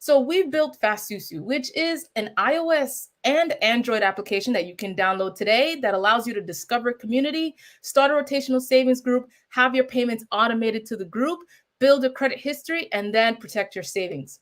So we built Fastsusu, which is an iOS and Android application that you can download today that allows you to discover community, start a rotational savings group, have your payments automated to the group, build a credit history, and then protect your savings.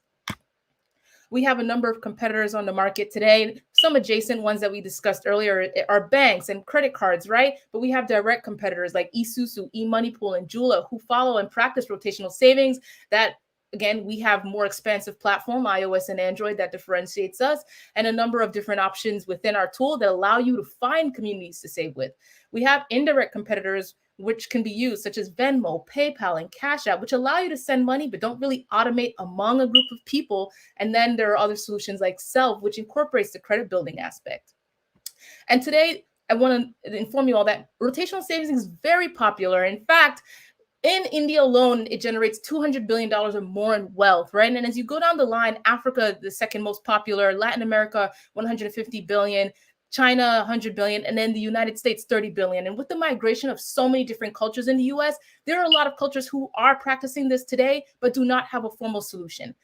We have a number of competitors on the market today. Some adjacent ones that we discussed earlier are banks and credit cards, right? But we have direct competitors like eSusu, eMoneyPool, and Jula who follow and practice rotational savings. That, again, we have more expansive platform, iOS and Android, that differentiates us, and a number of different options within our tool that allow you to find communities to save with. We have indirect competitors which can be used, such as Venmo, PayPal, and Cash App, which allow you to send money but don't really automate among a group of people. And then there are other solutions like Self, which incorporates the credit building aspect. And today, I want to inform you all that rotational savings is very popular. In fact, in India alone, it generates $200 billion or more in wealth, right? And as you go down the line, Africa, the second most popular, Latin America, 150 billion, China, 100 billion, and then the United States, 30 billion. And with the migration of so many different cultures in the US, there are a lot of cultures who are practicing this today, but do not have a formal solution.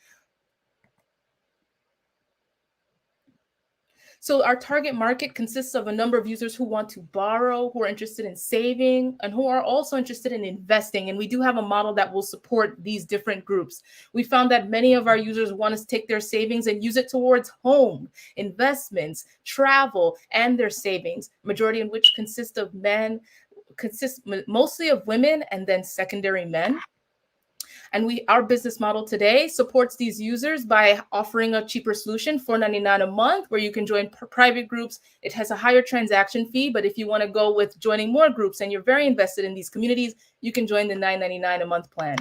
So our target market consists of a number of users who want to borrow, who are interested in saving, and who are also interested in investing. And we do have a model that will support these different groups. We found that many of our users want to take their savings and use it towards home, investments, travel, and their savings, majority in which consist mostly of women and then secondary men. And our business model today supports these users by offering a cheaper solution, $4.99 a month, where you can join private groups. It has a higher transaction fee, but if you want to go with joining more groups and you're very invested in these communities, you can join the $9.99 a month plan.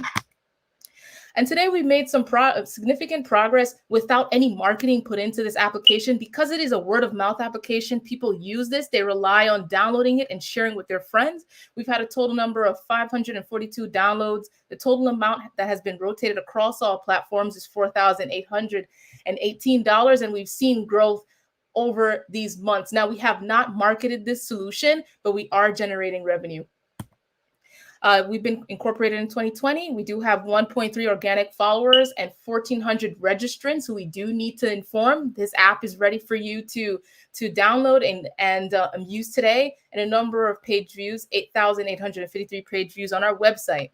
And today we made some significant progress without any marketing put into this application. Because it is a word of mouth application, people use this. They rely on downloading it and sharing with their friends. We've had a total number of 542 downloads. The total amount that has been rotated across all platforms is $4,818. And we've seen growth over these months. Now, we have not marketed this solution, but we are generating revenue. We've been incorporated in 2020. We do have 1.3 organic followers and 1,400 registrants who we do need to inform. This app is ready for you to download and use today, and a number of page views, 8,853 page views on our website.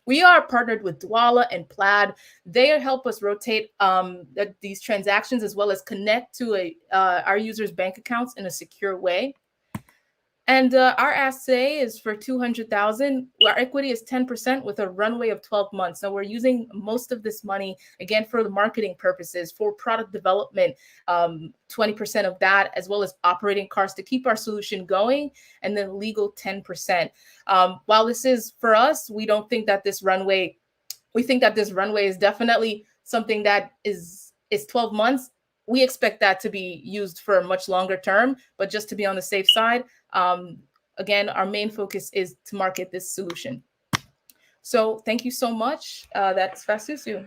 We are partnered with Dwala and Plaid. They help us rotate these transactions as well as connect to our users' bank accounts in a secure way. And our ask today is for $200,000. Our equity is 10% with a runway of 12 months. So we're using most of this money, again, for the marketing purposes, for product development, 20% of that, as well as operating costs to keep our solution going, and then legal 10%. While this is for us, we don't think that this runway, we think that this runway is definitely something that is 12 months. We expect that to be used for a much longer term, but just to be on the safe side, again, our main focus is to market this solution. So thank you so much. That's Fastsusu.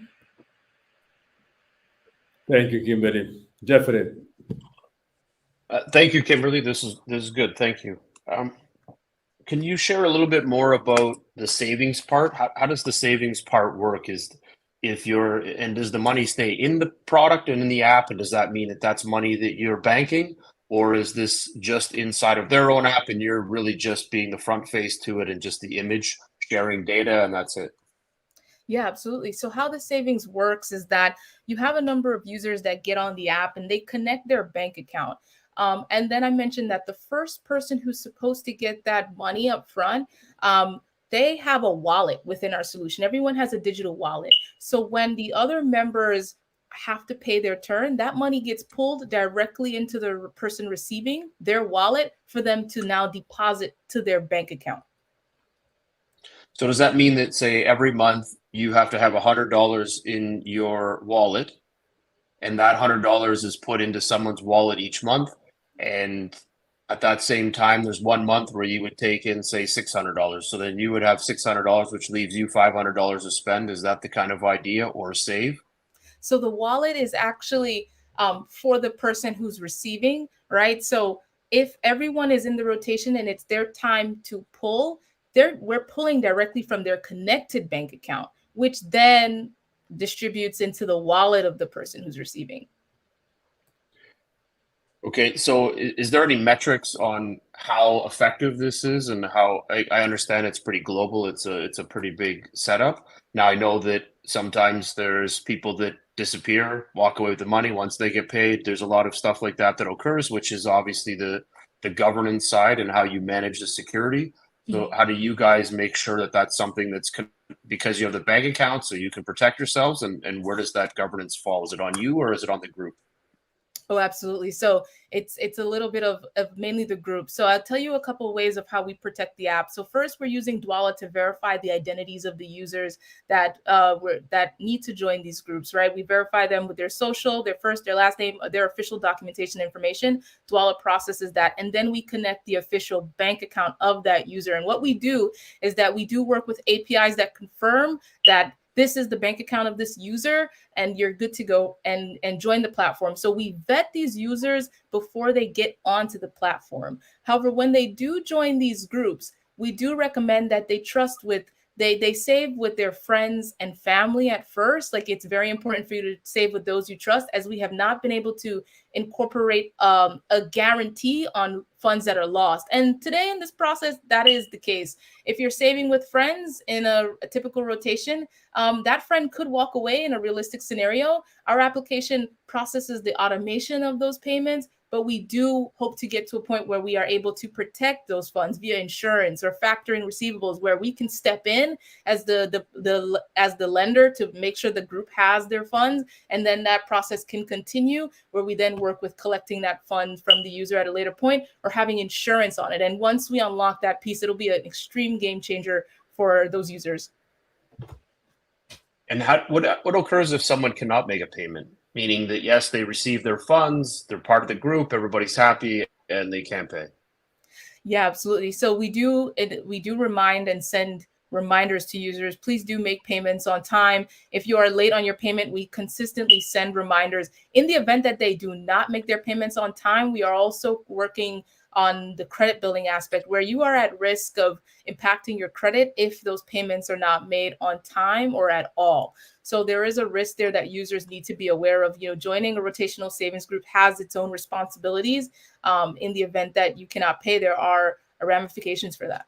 Thank you, Kimberly. Jeffery. Thank you, Kimberly. This is good. Thank you. Can you share a little bit more about the savings part? How does the savings part work? Does the money stay in the product and in the app? And does that mean that that's money that you're banking? Or is this just inside of their own app and you're really just being the front face to it and just the image sharing data and that's it? Yeah, absolutely. So how the savings works is that you have a number of users that get on the app and they connect their bank account. And then I mentioned that the first person who's supposed to get that money up front, they have a wallet within our solution. Everyone has a digital wallet. So when the other members have to pay their turn, that money gets pulled directly into the person receiving their wallet for them to now deposit to their bank account. So does that mean that, say, every month you have to have $100 in your wallet and that $100 is put into someone's wallet each month? And at that same time, there's 1 month where you would take in, say, $600. So then you would have $600, which leaves you $500 to spend. Is that the kind of idea, or save? So the wallet is actually for the person who's receiving, right? So if everyone is in the rotation and it's their time to pull, we're pulling directly from their connected bank account, which then distributes into the wallet of the person who's receiving. Okay, so is there any metrics on how effective this is, and how I understand it's pretty global, it's a pretty big setup. Now I know that sometimes there's people that disappear, walk away with the money once they get paid. There's a lot of stuff like that that occurs, which is obviously the governance side and how you manage the security. So how do you guys make sure that that's something that's because you have the bank account so you can protect yourselves, and where does that governance fall? Is it on you or is it on the group? Oh, absolutely. So it's a little bit of mainly the group. So I'll tell you a couple of ways of how we protect the app. So first, we're using Dwolla to verify the identities of the users that that need to join these groups, right? We verify them with their social, their first, their last name, their official documentation information. Dwolla processes that, and then we connect the official bank account of that user. And what we do is that we do work with APIs that confirm that this is the bank account of this user, and you're good to go and join the platform. So we vet these users before they get onto the platform. However, when they do join these groups, we do recommend that they trust with, they save with their friends and family at first. Like, it's very important for you to save with those you trust, as we have not been able to incorporate a guarantee on funds that are lost. And today in this process, that is the case. If you're saving with friends in a typical rotation, that friend could walk away in a realistic scenario. Our application processes the automation of those payments, but we do hope to get to a point where we are able to protect those funds via insurance or factoring receivables, where we can step in as the lender to make sure the group has their funds, and then that process can continue, where we then work with collecting that fund from the user at a later point, or having insurance on it. And once we unlock that piece, it'll be an extreme game changer for those users. And what occurs if someone cannot make a payment? Meaning that, yes, they receive their funds, they're part of the group, everybody's happy, and they can't pay. Yeah, absolutely. So we do remind and send reminders to users. Please do make payments on time. If you are late on your payment, we consistently send reminders. In the event that they do not make their payments on time, we are also working on the credit building aspect, where you are at risk of impacting your credit if those payments are not made on time or at all. So there is a risk there that users need to be aware of. Joining a rotational savings group has its own responsibilities. In the event that you cannot pay, there are ramifications for that.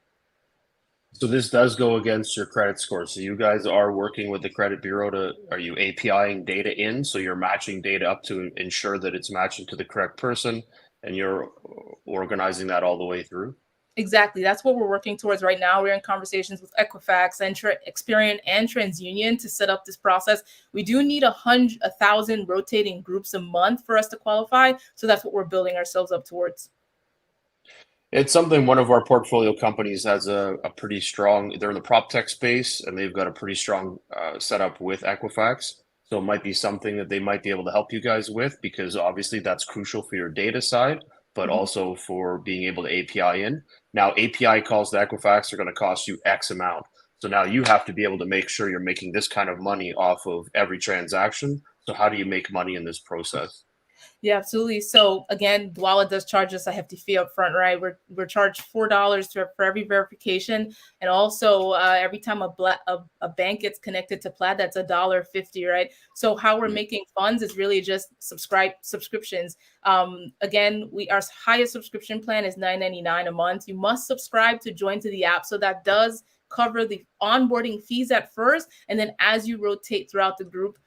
So this does go against your credit score. So you guys are working with the credit bureau are you APIing data in? So you're matching data up to ensure that it's matching to the correct person, and you're organizing that all the way through? Exactly. That's what we're working towards right now. We're in conversations with Equifax and Experian and TransUnion to set up this process. We do need 1,000 rotating groups a month for us to qualify. So that's what we're building ourselves up towards. It's something one of our portfolio companies has a pretty strong, they're in the prop tech space, and they've got a pretty strong setup with Equifax. So it might be something that they might be able to help you guys with, because obviously that's crucial for your data side, but also for being able to API in. Now, API calls to Equifax are going to cost you X amount. So now you have to be able to make sure you're making this kind of money off of every transaction. So how do you make money in this process? Yeah, absolutely. So again, Dwolla does charge us a hefty fee up front, right? We're charged $4 for every verification, and also every time a bank gets connected to Plaid, that's $1.50, right? So how we're making funds is really just subscriptions. Again, our highest subscription plan is $9.99 a month. You must subscribe to join to the app, so that does cover the onboarding fees at first, and then as you rotate throughout the group,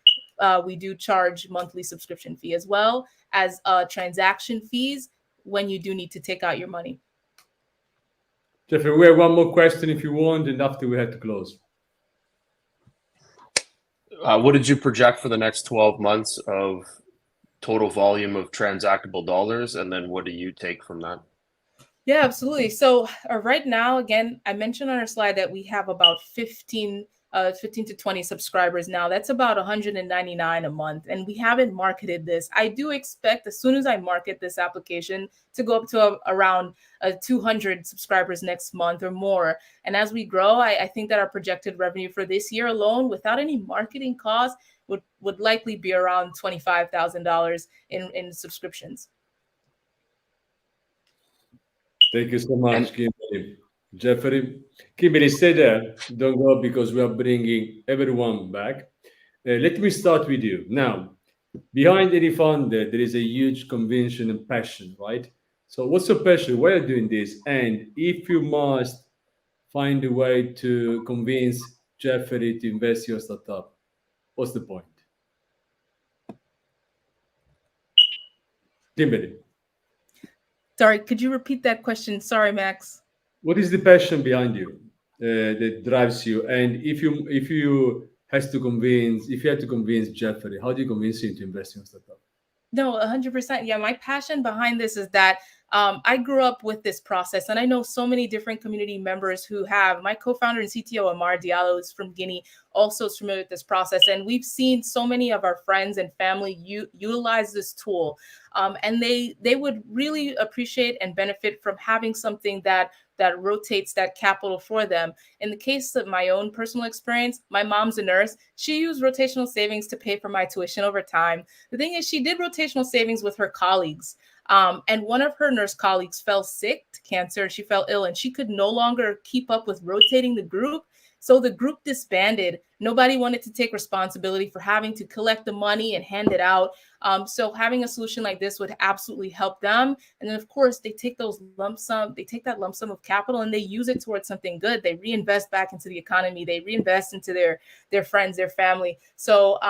we do charge monthly subscription fee, as well as transaction fees when you do need to take out your money. Jeffrey, we have one more question if you want, and after we had to close. What did you project for the next 12 months of total volume of transactable dollars? And then what do you take from that? Yeah, absolutely. So right now, again, I mentioned on our slide that we have about 15 to 20 subscribers now. That's about $199 a month. And we haven't marketed this. I do expect, as soon as I market this application, to go up to around 200 subscribers next month or more. And as we grow, I think that our projected revenue for this year alone, without any marketing costs, would likely be around $25,000 in subscriptions. Thank you so much, Kimberly. Jeffery, Kimberly, stay there. Don't go, because we are bringing everyone back. Let me start with you. Now, behind any founder, there is a huge conviction and passion, right? So what's your passion? Why are you doing this? And if you must find a way to convince Jeffery to invest in your startup, what's the point? Kimberly, Sorry, could you repeat that question? Sorry, Max. what is the passion behind you that drives you? And if you had to convince Jeffery, how do you convince him to invest in your startup? No, 100%. Yeah, my passion behind this is that I grew up with this process, and I know so many different community members who have. My co-founder and CTO, Amar Diallo, is from Guinea, also is familiar with this process. And we've seen so many of our friends and family utilize this tool. And they would really appreciate and benefit from having something that rotates that capital for them. In the case of my own personal experience, my mom's a nurse. She used rotational savings to pay for my tuition over time. The thing is, she did rotational savings with her colleagues. And one of her nurse colleagues fell sick to cancer. She fell ill and she could no longer keep up with rotating the group. So the group disbanded. Nobody wanted to take responsibility for having to collect the money and hand it out. So having a solution like this would absolutely help them. And then, of course, they take that lump sum of capital and they use it towards something good. They reinvest back into the economy. They reinvest into their friends, their family. So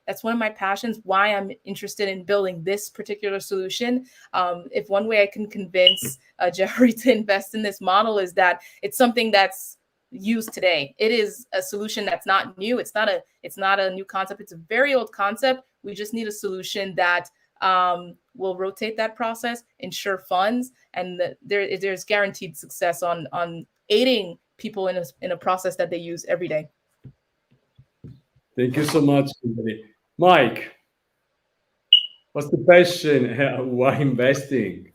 that's one of my passions, why I'm interested in building this particular solution. If one way I can convince Jeffery to invest in this model is that it's something that's used today. It is a solution that's not new. It's not a new concept. It's a very old concept. We just need a solution that will rotate that process, ensure funds, and there's guaranteed success on aiding people in a process that they use every day. Thank you so much, Kimberly. Mike, what's the passion? Why investing?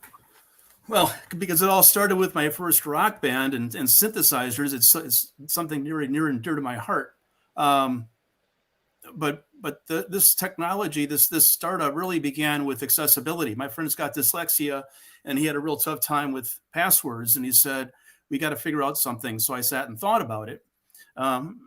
Well, because it all started with my first rock band and synthesizers. It's something near and dear to my heart. But this technology, this startup really began with accessibility. My friend's got dyslexia, and he had a real tough time with passwords. And he said, "We got to figure out something." So I sat and thought about it. And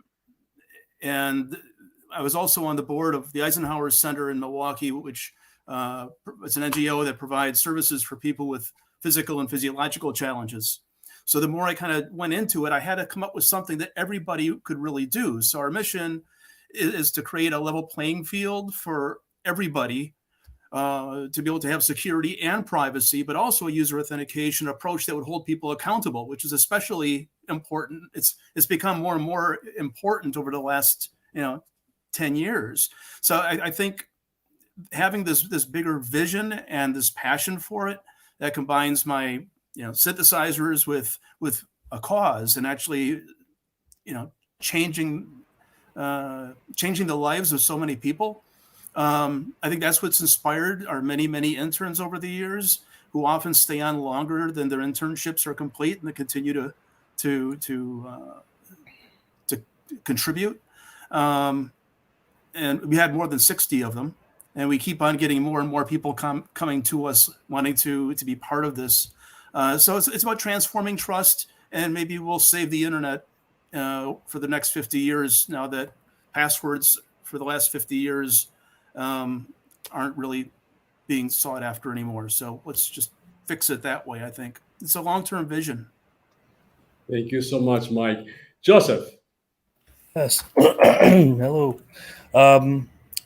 I was also on the board of the Eisenhower Center in Milwaukee, which it's an NGO that provides services for people with physical and physiological challenges. So the more I kind of went into it, I had to come up with something that everybody could really do. So our mission is to create a level playing field for everybody to be able to have security and privacy, but also a user authentication approach that would hold people accountable, which is especially important. It's become more and more important over the last 10 years. So I think having this bigger vision and this passion for it that combines my synthesizers with a cause and actually changing the lives of so many people. I think that's what's inspired our many interns over the years, who often stay on longer than their internships are complete, and they continue to contribute. And we had more than 60 of them, and we keep on getting more and more people coming to us wanting to be part of this. So it's about transforming trust, and maybe we'll save the internet for the next 50 years, now that passwords for the last 50 years aren't really being sought after anymore. So let's just fix it that way. I think it's a long-term vision. Thank you so much, Mike. Joseph. Yes. Hello.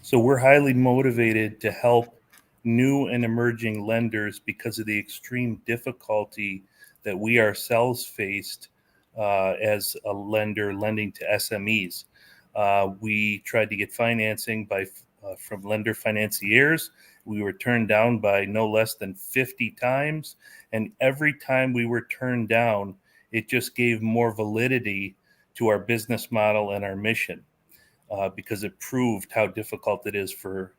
So we're highly motivated to help new and emerging lenders because of the extreme difficulty that we ourselves faced as a lender lending to SMEs. We tried to get financing from lender financiers. We were turned down by no less than 50 times. And every time we were turned down, it just gave more validity to our business model and our mission, because it proved how difficult it is for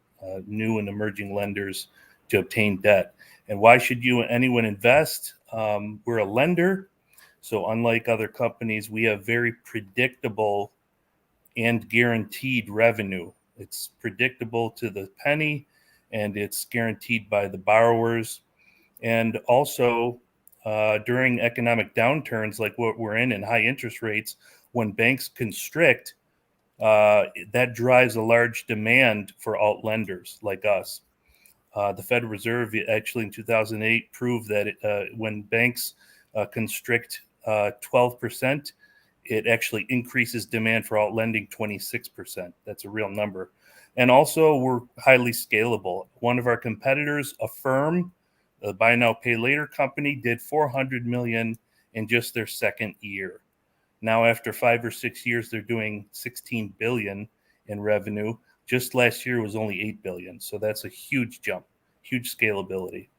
new and emerging lenders to obtain debt. And why should anyone invest? We're a lender. So unlike other companies, we have very predictable and guaranteed revenue. It's predictable to the penny, and it's guaranteed by the borrowers. And also during economic downturns like what we're in high interest rates, when banks constrict that drives a large demand for alt lenders like us. The Federal Reserve actually in 2008 proved that when banks constrict 12%, it actually increases demand for alt lending 26%. That's a real number. And also, we're highly scalable. One of our competitors, Affirm, the buy now, pay later company, did $400 million in just their second year. Now, after 5 or 6 years, they're doing $16 billion in revenue. Just last year was only $8 billion. So that's a huge jump, huge scalability.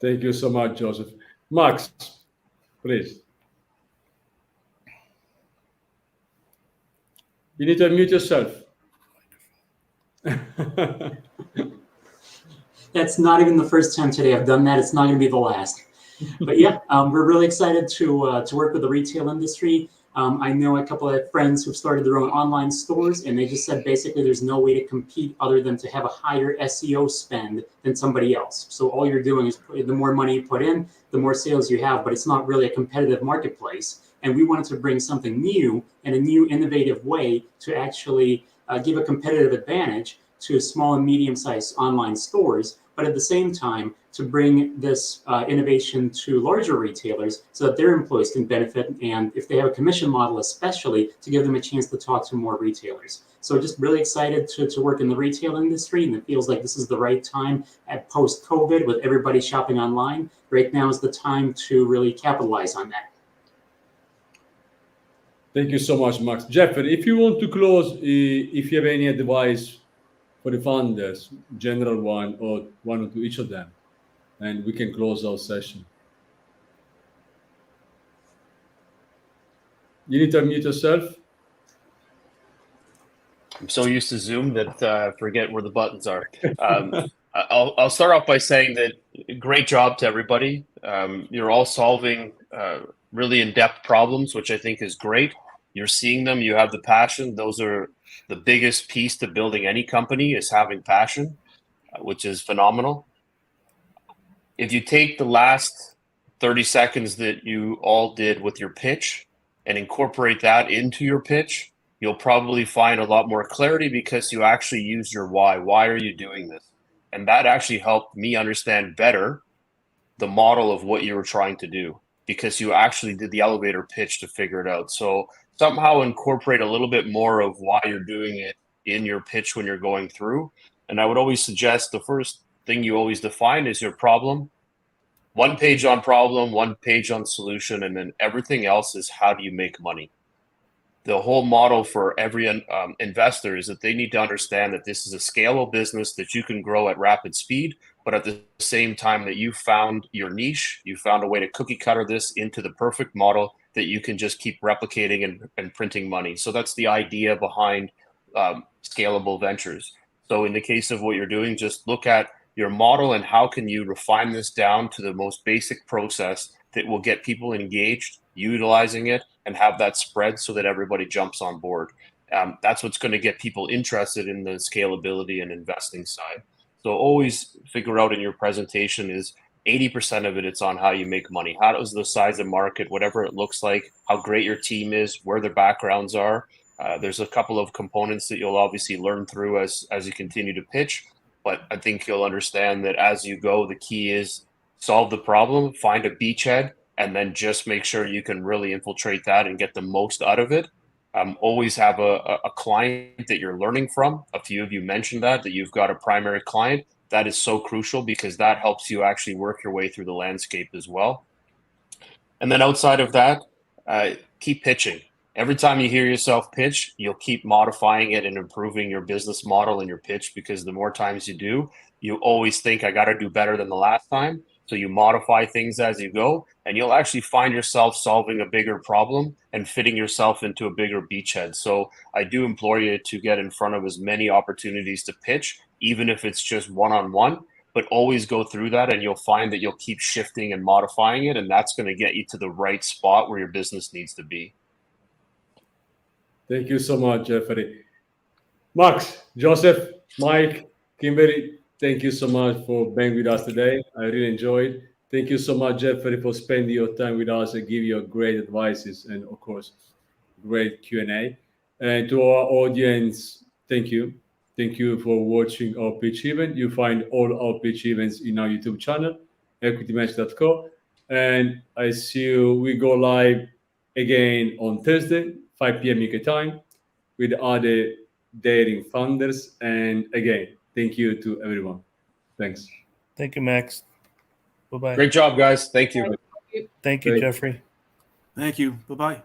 Thank you so much, Joseph. Max, please. You need to unmute yourself. That's not even the first time today I've done that. It's not going to be the last. But yeah, we're really excited to work with the retail industry. I know a couple of friends who've started their own online stores, and they just said basically there's no way to compete other than to have a higher SEO spend than somebody else. So all you're doing is the more money you put in, the more sales you have, but it's not really a competitive marketplace. And we wanted to bring something new and a new innovative way to actually give a competitive advantage to small and medium-sized online stores, but at the same time to bring this innovation to larger retailers so that their employees can benefit, and if they have a commission model especially, to give them a chance to talk to more retailers. So just really excited to work in the retail industry, and it feels like this is the right time at post-COVID with everybody shopping online. Right now is the time to really capitalize on that. Thank you so much, Max. Jeffery, if you want to close, if you have any advice for the founders, general one or one to each of them, and we can close our session. You need to unmute yourself. I'm so used to Zoom that I forget where the buttons are. I'll start off by saying that great job to everybody. You're all solving really in-depth problems, which I think is great. You're seeing them, you have the passion. Those are the biggest piece to building any company, is having passion, which is phenomenal. If you take the last 30 seconds that you all did with your pitch and incorporate that into your pitch, you'll probably find a lot more clarity because you actually use your why. Why are you doing this? And that actually helped me understand better the model of what you were trying to do, because you actually did the elevator pitch to figure it out. So somehow incorporate a little bit more of why you're doing it in your pitch when you're going through. And I would always suggest the first thing you always define is your problem. 1 page on problem, 1 page on solution, and then everything else is how do you make money. The whole model for every investor is that they need to understand that this is a scalable business that you can grow at rapid speed, but at the same time that you found your niche, you found a way to cookie cutter this into the perfect model that you can just keep replicating and printing money. So that's the idea behind scalable ventures. So in the case of what you're doing, just look at your model and how can you refine this down to the most basic process that will get people engaged, utilizing it, and have that spread so that everybody jumps on board. That's what's going to get people interested in the scalability and investing side. So always figure out in your presentation is 80% of it, it's on how you make money. How does the size of market, whatever it looks like, how great your team is, where their backgrounds are. There's a couple of components that you'll obviously learn through as you continue to pitch. But I think you'll understand that as you go, the key is solve the problem, find a beachhead, and then just make sure you can really infiltrate that and get the most out of it. Always have a client that you're learning from. A few of you mentioned that you've got a primary client. That is so crucial because that helps you actually work your way through the landscape as well. And then outside of that, keep pitching. Every time you hear yourself pitch, you'll keep modifying it and improving your business model and your pitch, because the more times you do, you always think, I got to do better than the last time. So you modify things as you go, and you'll actually find yourself solving a bigger problem and fitting yourself into a bigger beachhead. So I do implore you to get in front of as many opportunities to pitch, even if it's just one-on-one, but always go through that and you'll find that you'll keep shifting and modifying it. And that's going to get you to the right spot where your business needs to be. Thank you so much, Jeffery. Max, Joseph, Mike, Kimberly, thank you so much for being with us today. I really enjoyed. Thank you so much, Jeffery, for spending your time with us and give you great advices and, of course, great Q&A. And to our audience, thank you. Thank you for watching our pitch event. You find all our pitch events in our YouTube channel, EquityMatch.co. And I see you. We go live again on Thursday, 5 p.m. UK time, with other daring founders. And again, thank you to everyone. Thanks. Thank you, Max. Bye-bye. Great job, guys. Thank you. Thank you, Great. Jeffrey. Thank you. Bye-bye.